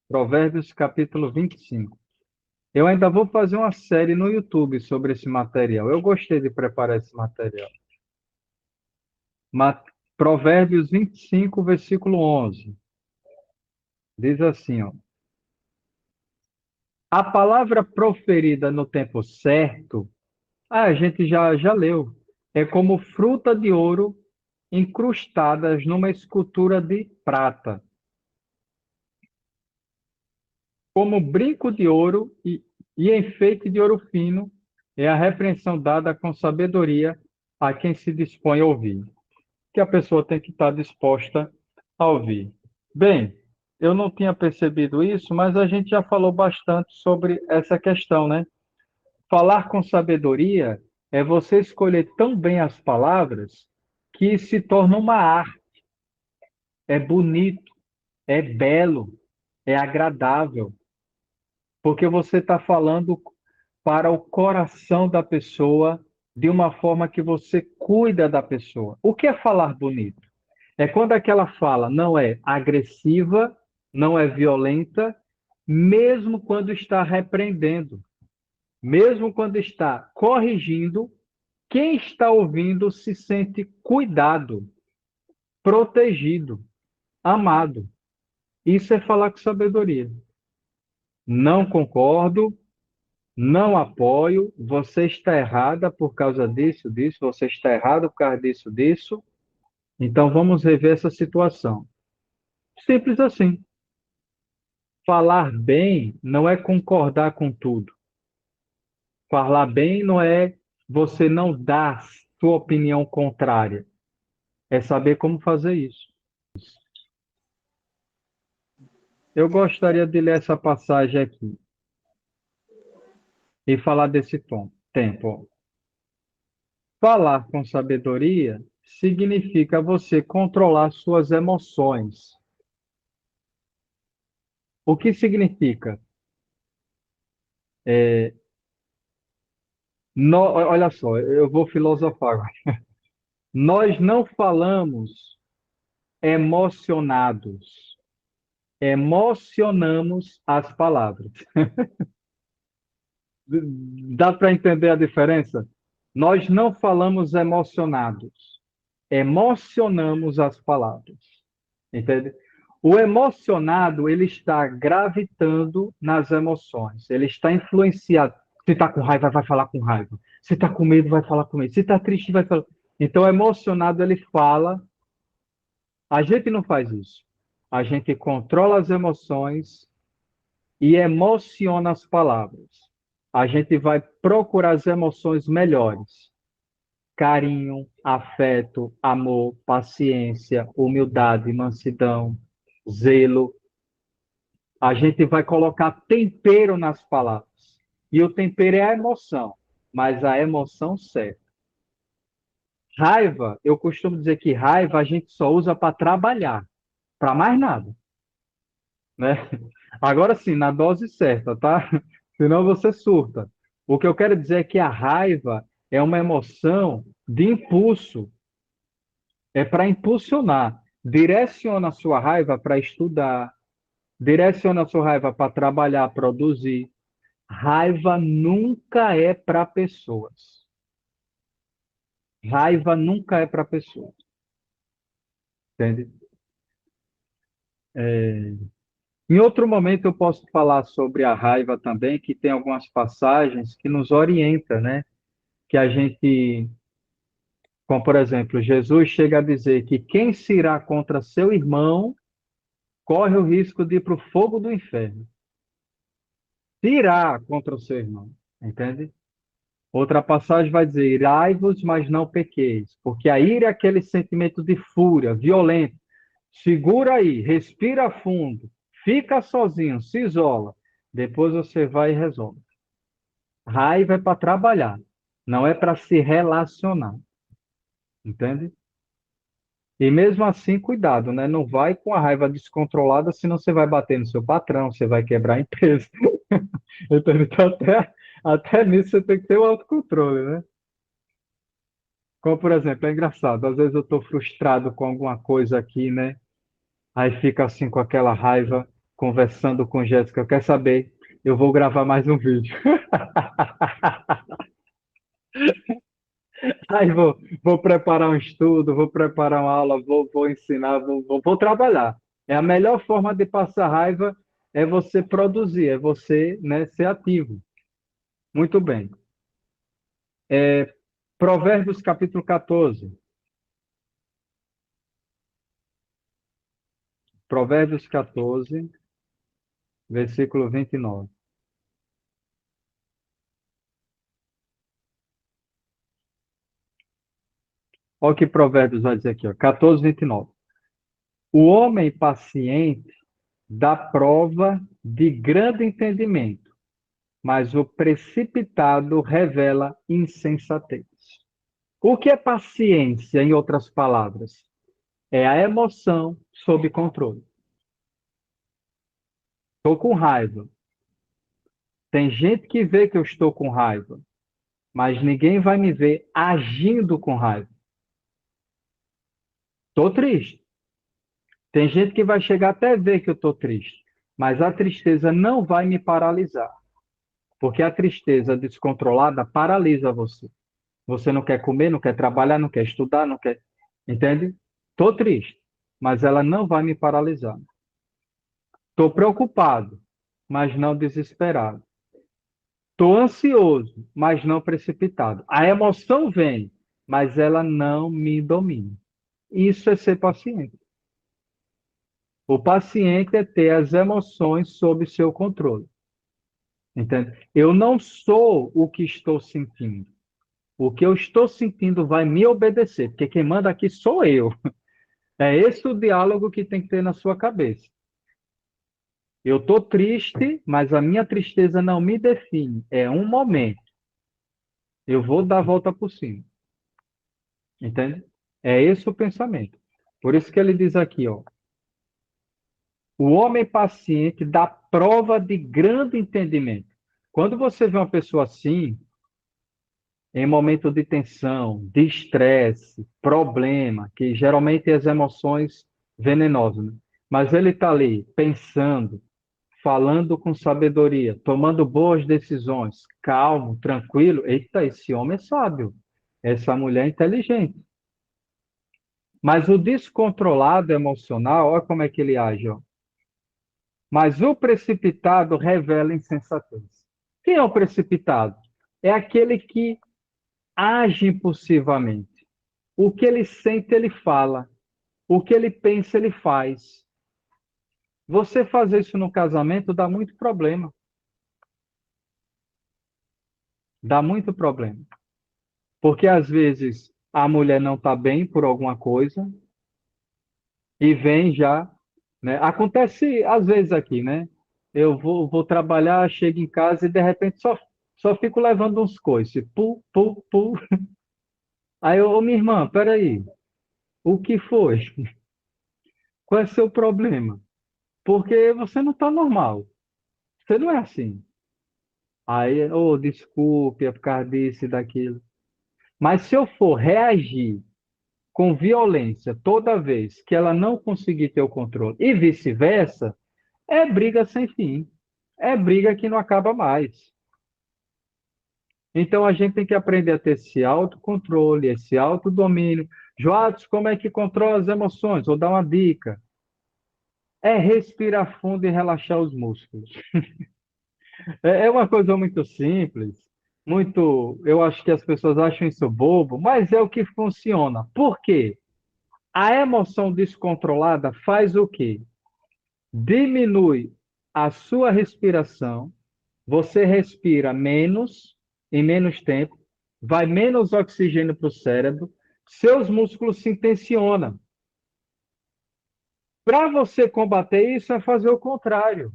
Provérbios capítulo 25. Eu ainda vou fazer uma série no YouTube sobre esse material. Eu gostei de preparar esse material. Provérbios 25, versículo 11. Diz assim, ó. A palavra proferida no tempo certo, a gente já leu. É como fruta de ouro incrustadas numa escultura de prata. Como brinco de ouro e enfeite de ouro fino, é a repreensão dada com sabedoria a quem se dispõe a ouvir. Que a pessoa tem que estar disposta a ouvir. Bem, eu não tinha percebido isso, mas a gente já falou bastante sobre essa questão, né? Falar com sabedoria é você escolher tão bem as palavras que se torna uma arte. É bonito, é belo, é agradável, porque você está falando para o coração da pessoa de uma forma que você cuida da pessoa. O que é falar bonito? É quando aquela fala não é agressiva, não é violenta, mesmo quando está repreendendo, mesmo quando está corrigindo, quem está ouvindo se sente cuidado, protegido, amado. Isso é falar com sabedoria. Não concordo, não apoio, você está errada por causa disso, disso, você está errado por causa disso, disso. Então vamos rever essa situação. Simples assim. Falar bem não é concordar com tudo. Falar bem não é você não dar sua opinião contrária. É saber como fazer isso. Eu gostaria de ler essa passagem aqui e falar desse tempo. Falar com sabedoria significa você controlar suas emoções. O que significa? Olha só, eu vou filosofar agora. Nós não falamos emocionados, emocionamos as palavras. Dá para entender a diferença? Nós não falamos emocionados, emocionamos as palavras. Entende? O emocionado, ele está gravitando nas emoções, ele está influenciado. Se está com raiva, vai falar com raiva. Se está com medo, vai falar com medo. Se está triste, vai falar. Então, o emocionado, ele fala. A gente não faz isso. A gente controla as emoções e emociona as palavras. A gente vai procurar as emoções melhores. Carinho, afeto, amor, paciência, humildade, mansidão, zelo. A gente vai colocar tempero nas palavras. E o tempero é a emoção, mas a emoção certa. Raiva, eu costumo dizer que raiva a gente só usa para trabalhar, para mais nada. Né? Agora sim, na dose certa, tá? Senão você surta. O que eu quero dizer é que a raiva é uma emoção de impulso. É para impulsionar. Direciona a sua raiva para estudar, direciona a sua raiva para trabalhar, produzir. Raiva nunca é para pessoas. Raiva nunca é para pessoas. Entende? Em outro momento eu posso falar sobre a raiva também, que tem algumas passagens que nos orientam, né? Que a gente, como por exemplo, Jesus chega a dizer que quem se irá contra seu irmão corre o risco de ir para o fogo do inferno. Se irá contra o seu irmão, entende? Outra passagem vai dizer: irai-vos, mas não pequeis, porque a ira é aquele sentimento de fúria, violento. Segura aí, respira fundo, fica sozinho, se isola. Depois você vai e resolve. Raiva é para trabalhar, não é para se relacionar, entende? E mesmo assim, cuidado, né? Não vai com a raiva descontrolada, senão você vai bater no seu patrão, você vai quebrar a empresa. Então, até nisso você tem que ter o autocontrole, né? Como, por exemplo, é engraçado, às vezes eu estou frustrado com alguma coisa aqui, né? Aí fica assim com aquela raiva, conversando com Jéssica. Quer saber? Eu vou gravar mais um vídeo. Aí vou preparar um estudo, vou preparar uma aula, vou ensinar, vou trabalhar. É a melhor forma de passar raiva é você produzir, é você, né, ser ativo. Muito bem. Provérbios capítulo 14. Provérbios 14, versículo 29. Olha o que Provérbios vai dizer aqui, ó, 14, 29. O homem paciente dá prova de grande entendimento, mas o precipitado revela insensatez. O que é paciência, em outras palavras? É a emoção sob controle. Estou com raiva. Tem gente que vê que eu estou com raiva, mas ninguém vai me ver agindo com raiva. Estou triste. Tem gente que vai chegar até a ver que eu estou triste, mas a tristeza não vai me paralisar, porque a tristeza descontrolada paralisa você. Você não quer comer, não quer trabalhar, não quer estudar, não quer. Entende? Estou triste, mas ela não vai me paralisar. Estou preocupado, mas não desesperado. Estou ansioso, mas não precipitado. A emoção vem, mas ela não me domina. Isso é ser paciente. O paciente é ter as emoções sob seu controle. Entende? Eu não sou o que estou sentindo. O que eu estou sentindo vai me obedecer, porque quem manda aqui sou eu. É esse o diálogo que tem que ter na sua cabeça. Eu estou triste, mas a minha tristeza não me define. É um momento. Eu vou dar a volta por cima. Entende? É esse o pensamento. Por isso que ele diz aqui, ó. O homem paciente dá prova de grande entendimento. Quando você vê uma pessoa assim, em momento de tensão, de estresse, problema, que geralmente é as emoções venenosas, né? Mas ele está ali pensando, falando com sabedoria, tomando boas decisões, calmo, tranquilo. Eita, esse homem é sábio, essa mulher é inteligente. Mas o descontrolado emocional, olha como é que ele age, ó. Mas o precipitado revela insensatez. Quem é o precipitado? É aquele que age impulsivamente. O que ele sente, ele fala. O que ele pensa, ele faz. Você fazer isso no casamento dá muito problema. Dá muito problema. Porque às vezes a mulher não está bem por alguma coisa e vem já, né? Acontece às vezes aqui, né? Eu vou trabalhar, chego em casa e de repente só fico levando uns coices. Pu, pu, pu. Aí eu, ô, minha irmã, peraí. O que foi? Qual é o seu problema? Porque você não está normal. Você não é assim. Aí, oh, desculpe, é por causa disso e daquilo. Mas se eu for reagir com violência toda vez que ela não conseguir ter o controle, e vice-versa, é briga sem fim. É briga que não acaba mais. Então, a gente tem que aprender a ter esse autocontrole, esse autodomínio. Joatos, como é que controla as emoções? Vou dar uma dica. É respirar fundo e relaxar os músculos. É uma coisa muito simples, muito. Eu acho que as pessoas acham isso bobo, mas é o que funciona. Por quê? A emoção descontrolada faz o quê? Diminui a sua respiração, você respira menos, em menos tempo, vai menos oxigênio para o cérebro, seus músculos se tensionam. Para você combater isso, é fazer o contrário.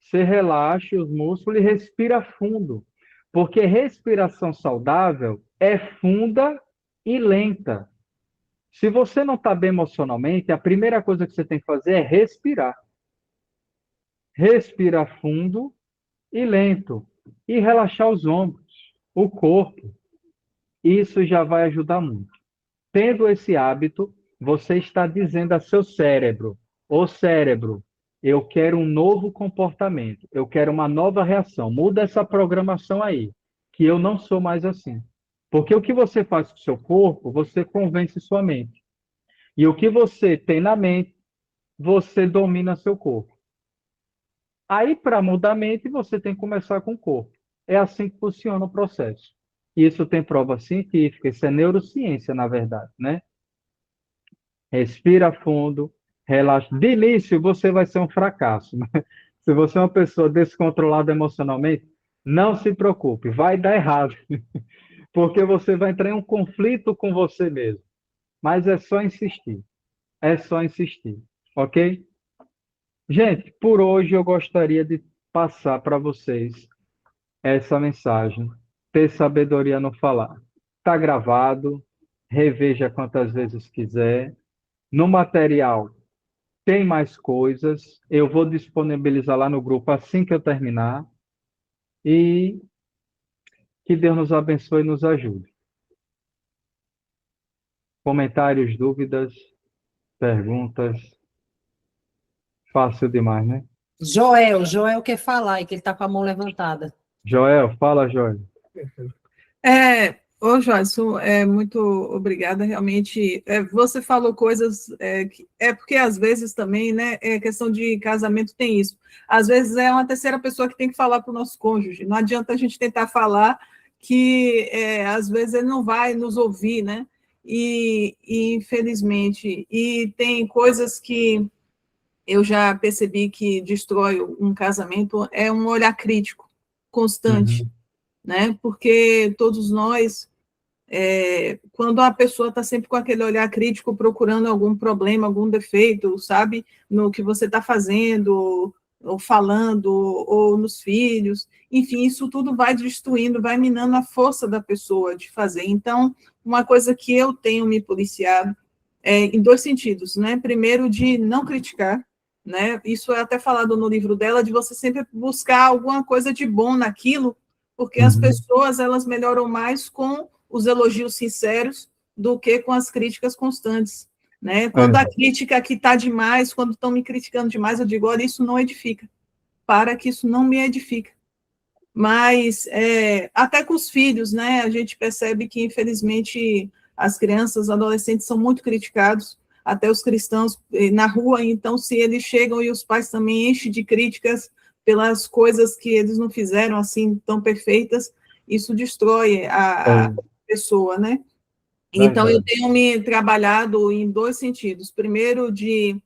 Você relaxa os músculos e respira fundo. Porque respiração saudável é funda e lenta. Se você não está bem emocionalmente, a primeira coisa que você tem que fazer é respirar. Respirar fundo e lento. E relaxar os ombros, o corpo. Isso já vai ajudar muito. Tendo esse hábito, você está dizendo a seu cérebro: ô cérebro, eu quero um novo comportamento, eu quero uma nova reação. Muda essa programação aí, que eu não sou mais assim. Porque o que você faz com o seu corpo, você convence sua mente. E o que você tem na mente, você domina seu corpo. Aí, para mudar a mente, você tem que começar com o corpo. É assim que funciona o processo. Isso tem prova científica, isso é neurociência, na verdade, né? Respira fundo, relaxa. De início, você vai ser um fracasso. Se você é uma pessoa descontrolada emocionalmente, não se preocupe, vai dar errado. Porque você vai entrar em um conflito com você mesmo. Mas é só insistir. É só insistir, ok? Gente, por hoje eu gostaria de passar para vocês essa mensagem. Ter sabedoria no falar. Está gravado, reveja quantas vezes quiser. No material tem mais coisas. Eu vou disponibilizar lá no grupo assim que eu terminar. E que Deus nos abençoe e nos ajude. Comentários, dúvidas, perguntas. Fácil demais, né? Joel quer falar, e que ele está com a mão levantada. Joel, fala, Joel. Ô, Joyce, muito obrigada, realmente. Você falou coisas, porque às vezes também, né, questão de casamento tem isso. Às vezes é uma terceira pessoa que tem que falar para o nosso cônjuge. Não adianta a gente tentar falar que, às vezes, ele não vai nos ouvir, né? E infelizmente, e tem coisas que eu já percebi que destrói um casamento, é um olhar crítico constante, né? Porque todos nós, quando a pessoa está sempre com aquele olhar crítico, procurando algum problema, algum defeito, sabe, no que você está fazendo, ou falando, ou nos filhos, enfim, isso tudo vai destruindo, vai minando a força da pessoa de fazer. Então, uma coisa que eu tenho me policiado em dois sentidos, né? Primeiro, de não criticar, né? Isso é até falado no livro dela, de você sempre buscar alguma coisa de bom naquilo, porque as pessoas, elas melhoram mais com os elogios sinceros do que com as críticas constantes, né? Quando a crítica aqui está demais, quando estão me criticando demais, eu digo, olha, isso não edifica, para que isso não me edifica. Mas, até com os filhos, né, a gente percebe que, infelizmente, as crianças, adolescentes são muito criticados, até os cristãos na rua, então, se eles chegam e os pais também enchem de críticas pelas coisas que eles não fizeram, assim, tão perfeitas, isso destrói a pessoa, né? Então, eu tenho me trabalhado em dois sentidos. Primeiro, de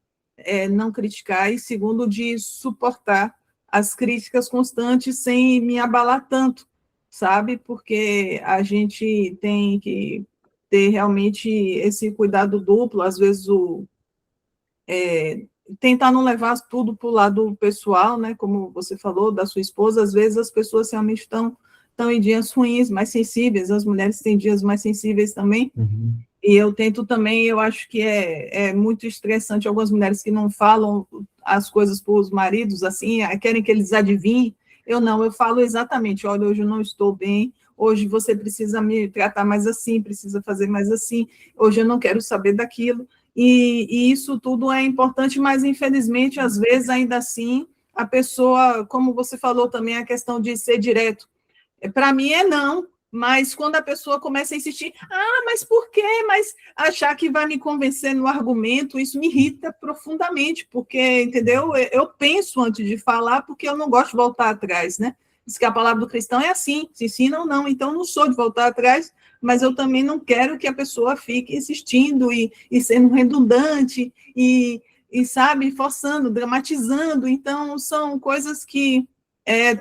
não criticar, e segundo, de suportar as críticas constantes sem me abalar tanto, sabe? Porque a gente tem que ter realmente esse cuidado duplo, às vezes tentar não levar tudo para o lado pessoal, né? Como você falou, da sua esposa, às vezes as pessoas realmente estão em dias ruins, mais sensíveis, as mulheres têm dias mais sensíveis também, e eu tento também, eu acho que é muito estressante algumas mulheres que não falam as coisas para os maridos, assim, querem que eles adivinhem. Eu não, eu falo exatamente, olha, hoje eu não estou bem, hoje você precisa me tratar mais assim, precisa fazer mais assim, hoje eu não quero saber daquilo, e isso tudo é importante, mas infelizmente, às vezes, ainda assim, a pessoa, como você falou também, a questão de ser direto, para mim é não, mas quando a pessoa começa a insistir, mas por quê? Mas achar que vai me convencer no argumento, isso me irrita profundamente, porque, entendeu? Eu penso antes de falar, porque eu não gosto de voltar atrás, né? Diz que a palavra do cristão é assim, se ensina ou não, então não sou de voltar atrás, mas eu também não quero que a pessoa fique insistindo e sendo redundante sabe, forçando, dramatizando, então são coisas que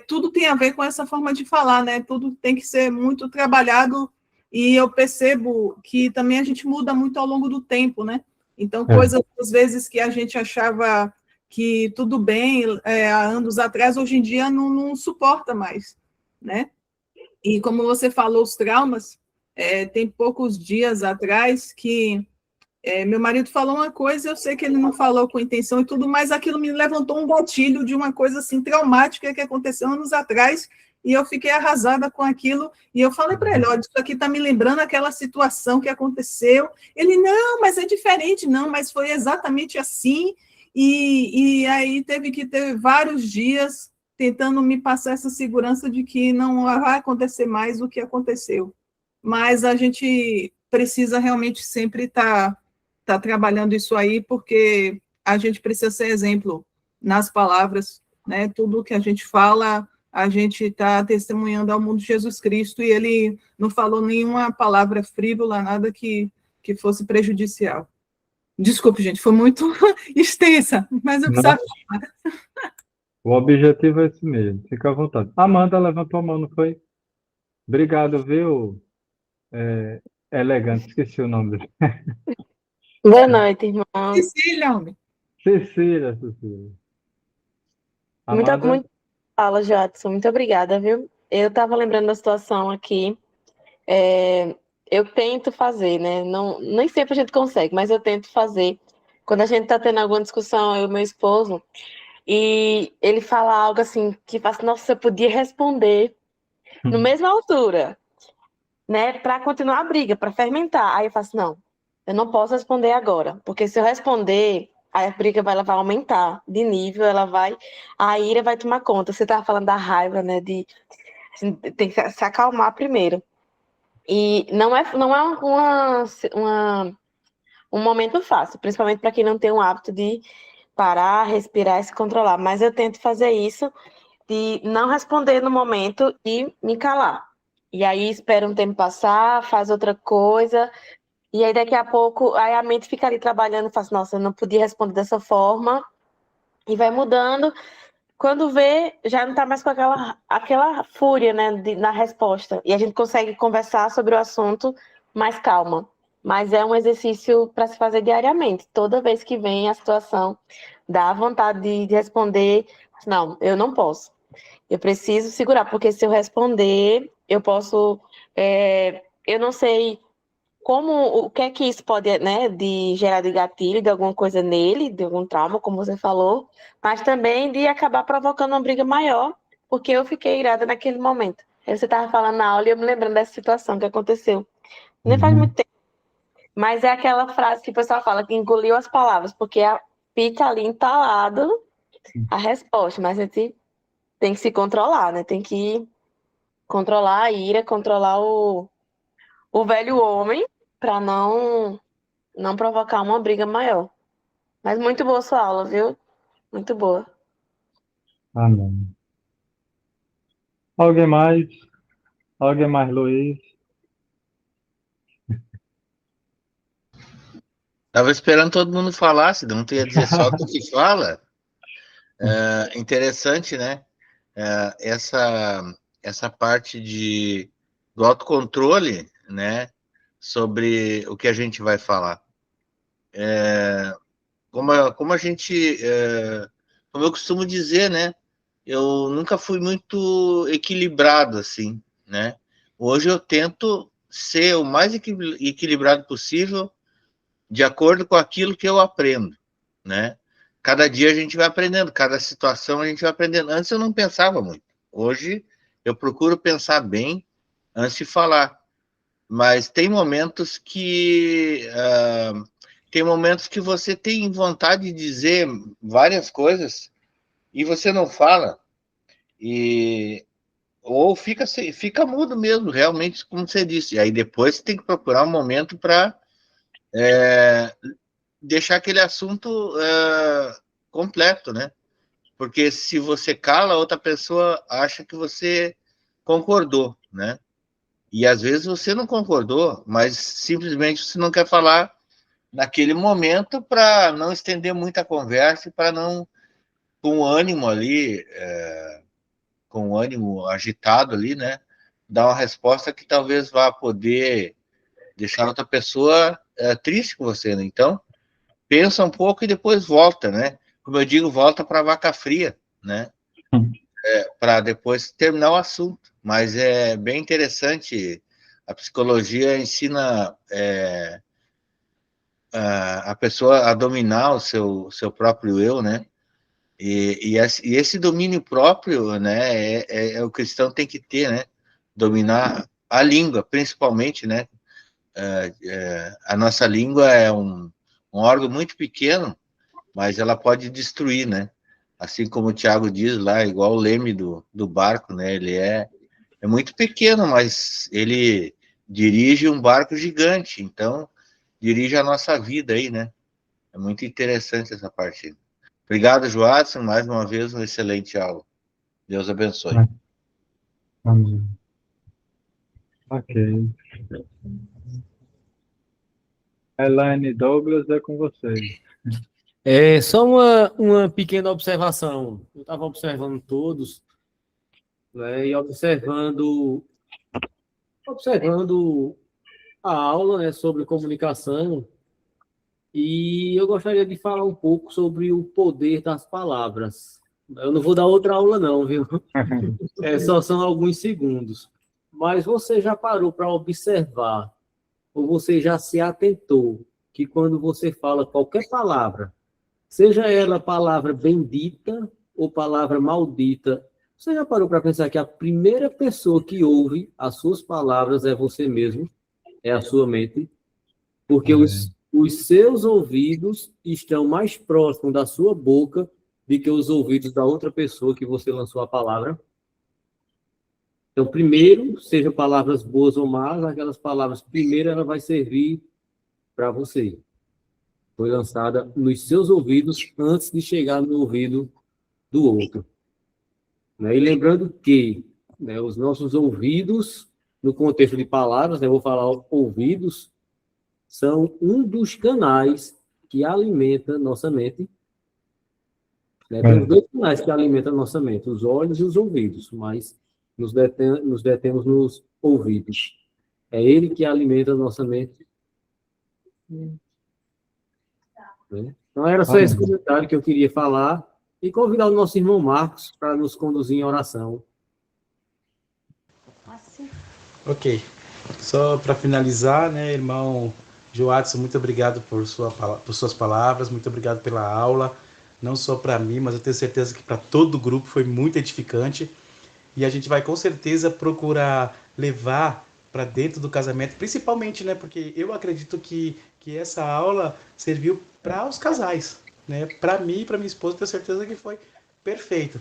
tudo tem a ver com essa forma de falar, né? Tudo tem que ser muito trabalhado, e eu percebo que também a gente muda muito ao longo do tempo, né? Então, coisas, às vezes, que a gente achava que tudo bem há anos atrás, hoje em dia não suporta mais, né? E como você falou, os traumas, tem poucos dias atrás que meu marido falou uma coisa, eu sei que ele não falou com intenção e tudo, mas aquilo me levantou um gatilho de uma coisa assim traumática que aconteceu anos atrás, e eu fiquei arrasada com aquilo, e eu falei para ele, olha, isso aqui está me lembrando aquela situação que aconteceu. Ele, não, mas é diferente, não, mas foi exatamente assim, e aí teve que ter vários dias tentando me passar essa segurança de que não vai acontecer mais o que aconteceu. Mas a gente precisa realmente sempre estar trabalhando isso aí, porque a gente precisa ser exemplo nas palavras, né? Tudo que a gente fala, a gente está testemunhando ao mundo de Jesus Cristo, e ele não falou nenhuma palavra frívola, nada que fosse prejudicial. Desculpe, gente, foi muito extensa, mas eu precisava falar. O objetivo é esse mesmo, fica à vontade. Amanda levantou a mão, não foi? Obrigado, viu? Elegante, esqueci o nome dele. Boa noite, irmão. Cecília, homem. Cecília. Amanda? Muito fala, Jadson. Muito obrigada, viu? Eu estava lembrando da situação aqui. Eu tento fazer, né? Não, nem sempre a gente consegue, mas eu tento fazer. Quando a gente está tendo alguma discussão, eu e meu esposo, e ele fala algo assim, que fala assim, nossa, eu podia responder na mesma altura, né? Para continuar a briga, para fermentar. Aí eu faço, não, eu não posso responder agora, porque se eu responder, a briga vai aumentar de nível, a ira vai tomar conta. Você estava falando da raiva, né? Assim, tem que se acalmar primeiro. E não é um momento fácil, principalmente para quem não tem o hábito de parar, respirar e se controlar. Mas eu tento fazer isso, de não responder no momento e me calar. E aí espera um tempo passar, faz outra coisa, e aí daqui a pouco aí a mente fica ali trabalhando, faz, nossa, eu não podia responder dessa forma, e vai mudando. Quando vê, já não está mais com aquela fúria, né, na resposta. E a gente consegue conversar sobre o assunto mais calma. Mas é um exercício para se fazer diariamente. Toda vez que vem a situação, dá vontade de responder. Não, eu não posso. Eu preciso segurar, porque se eu responder, eu posso... eu não sei o que é que isso pode, né, de gerar de gatilho, de alguma coisa nele, de algum trauma, como você falou, mas também de acabar provocando uma briga maior, porque eu fiquei irada naquele momento. Aí você estava falando na aula e eu me lembrando dessa situação que aconteceu. Nem faz muito tempo. Mas é aquela frase que o pessoal fala, que engoliu as palavras, porque fica ali entalado a resposta, mas a gente tem que se controlar, né? Tem que controlar a ira, controlar o velho homem, para não provocar uma briga maior. Mas muito boa sua aula, viu? Muito boa. Amém. Alguém mais? Alguém mais, Luiz? Estava esperando todo mundo falar, se não ia dizer só do que fala. Interessante, né? Essa parte do autocontrole, né? Sobre o que a gente vai falar. Como a gente... como eu costumo dizer, né? Eu nunca fui muito equilibrado, assim, né? Hoje eu tento ser o mais equilibrado possível de acordo com aquilo que eu aprendo, né? Cada dia a gente vai aprendendo, cada situação a gente vai aprendendo. Antes eu não pensava muito. Hoje eu procuro pensar bem antes de falar. Mas tem momentos que você tem vontade de dizer várias coisas e você não fala, ou fica mudo mesmo, realmente, como você disse. E aí depois você tem que procurar um momento para deixar aquele assunto completo, né? Porque se você cala, outra pessoa acha que você concordou, né? E às vezes você não concordou, mas simplesmente você não quer falar naquele momento para não estender muita conversa e para não, com o ânimo ali, com o ânimo agitado ali, né? Dar uma resposta que talvez vá poder deixar outra pessoa triste com você, né? Então, pensa um pouco e depois volta, né? Como eu digo, volta para a vaca fria, né? Para depois terminar o assunto. Mas é bem interessante. A psicologia ensina a pessoa a dominar o seu próprio eu, né? E esse domínio próprio, né? O cristão tem que ter, né? Dominar a língua, principalmente, né? A nossa língua é um órgão muito pequeno, mas ela pode destruir, né? Assim como o Tiago diz lá, igual o leme do barco, né? Ele é muito pequeno, mas ele dirige um barco gigante, então dirige a nossa vida aí, né? É muito interessante essa parte. Obrigado, Joadson, mais uma vez uma excelente aula. Deus abençoe. Amém. Ok. Elaine Douglas, é com vocês. Só uma pequena observação. Eu estava observando todos, né, e observando a aula, né, sobre comunicação, e eu gostaria de falar um pouco sobre o poder das palavras. Eu não vou dar outra aula não, viu? Só são alguns segundos. Mas você já parou para observar, ou você já se atentou, que quando você fala qualquer palavra, seja ela palavra bendita ou palavra maldita, você já parou para pensar que a primeira pessoa que ouve as suas palavras é você mesmo? É a sua mente? Porque os seus ouvidos estão mais próximos da sua boca do que os ouvidos da outra pessoa que você lançou a palavra. Então, primeiro, seja palavras boas ou más, aquelas palavras, primeiro ela vai servir para você. Foi lançada nos seus ouvidos antes de chegar no ouvido do outro. Né? E lembrando que, né, os nossos ouvidos, no contexto de palavras, eu vou falar ouvidos, são um dos canais que alimenta nossa mente. Né? Tem dois canais que alimentam a nossa mente, os olhos e os ouvidos, mas nos detemos nos ouvidos. É ele que alimenta a nossa mente. Né? Então, era só esse comentário que eu queria falar e convidar o nosso irmão Marcos para nos conduzir em oração. Ok. Só para finalizar, né, irmão Joadson, muito obrigado por suas palavras, muito obrigado pela aula, não só para mim, mas eu tenho certeza que para todo o grupo foi muito edificante. E a gente vai com certeza procurar levar para dentro do casamento, principalmente, né, porque eu acredito que essa aula serviu para os casais, né? Para mim e para minha esposa, tenho certeza que foi perfeito,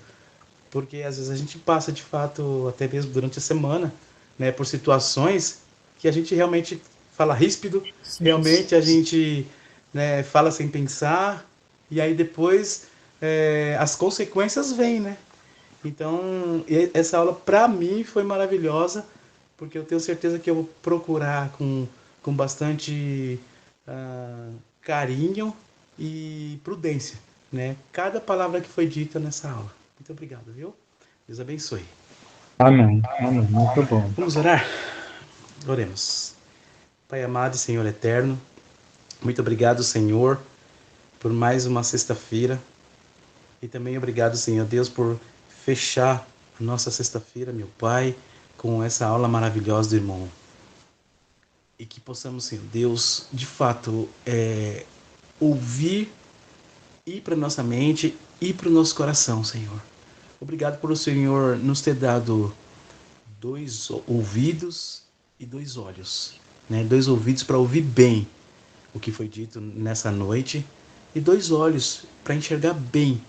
porque às vezes a gente passa de fato, até mesmo durante a semana, né, por situações que a gente realmente fala ríspido, realmente a gente, né, fala sem pensar, e aí depois as consequências vêm, né? Então, essa aula para mim foi maravilhosa, porque eu tenho certeza que eu vou procurar com bastante carinho e prudência, né? Cada palavra que foi dita nessa aula. Muito obrigado, viu? Deus abençoe. Amém. Amém. Muito bom. Vamos orar? Oremos. Pai amado e Senhor eterno, muito obrigado, Senhor, por mais uma sexta-feira. E também obrigado, Senhor Deus, por fechar a nossa sexta-feira, meu Pai, com essa aula maravilhosa do irmão. E que possamos, Senhor Deus, de fato, ouvir, ir para nossa mente, ir para o nosso coração, Senhor. Obrigado por o Senhor nos ter dado 2 ouvidos e 2 olhos, né? 2 ouvidos para ouvir bem o que foi dito nessa noite e 2 olhos para enxergar bem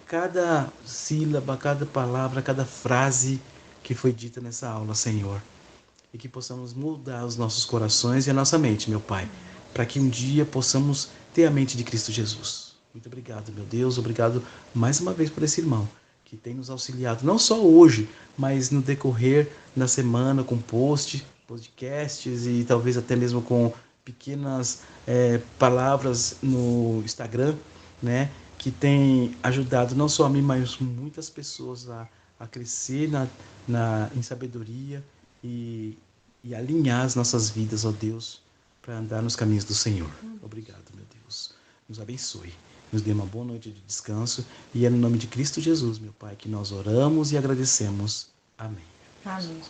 cada sílaba, cada palavra, cada frase que foi dita nessa aula, Senhor. E que possamos mudar os nossos corações e a nossa mente, meu Pai, para que um dia possamos ter a mente de Cristo Jesus. Muito obrigado, meu Deus, obrigado mais uma vez por esse irmão que tem nos auxiliado, não só hoje, mas no decorrer da semana com podcasts e talvez até mesmo com pequenas palavras no Instagram, né, que tem ajudado não só a mim, mas muitas pessoas a crescer em sabedoria e alinhar as nossas vidas, ó Deus, para andar nos caminhos do Senhor. Obrigado, meu Deus. Nos abençoe. Nos dê uma boa noite de descanso. E é no nome de Cristo Jesus, meu Pai, que nós oramos e agradecemos. Amém. Amém.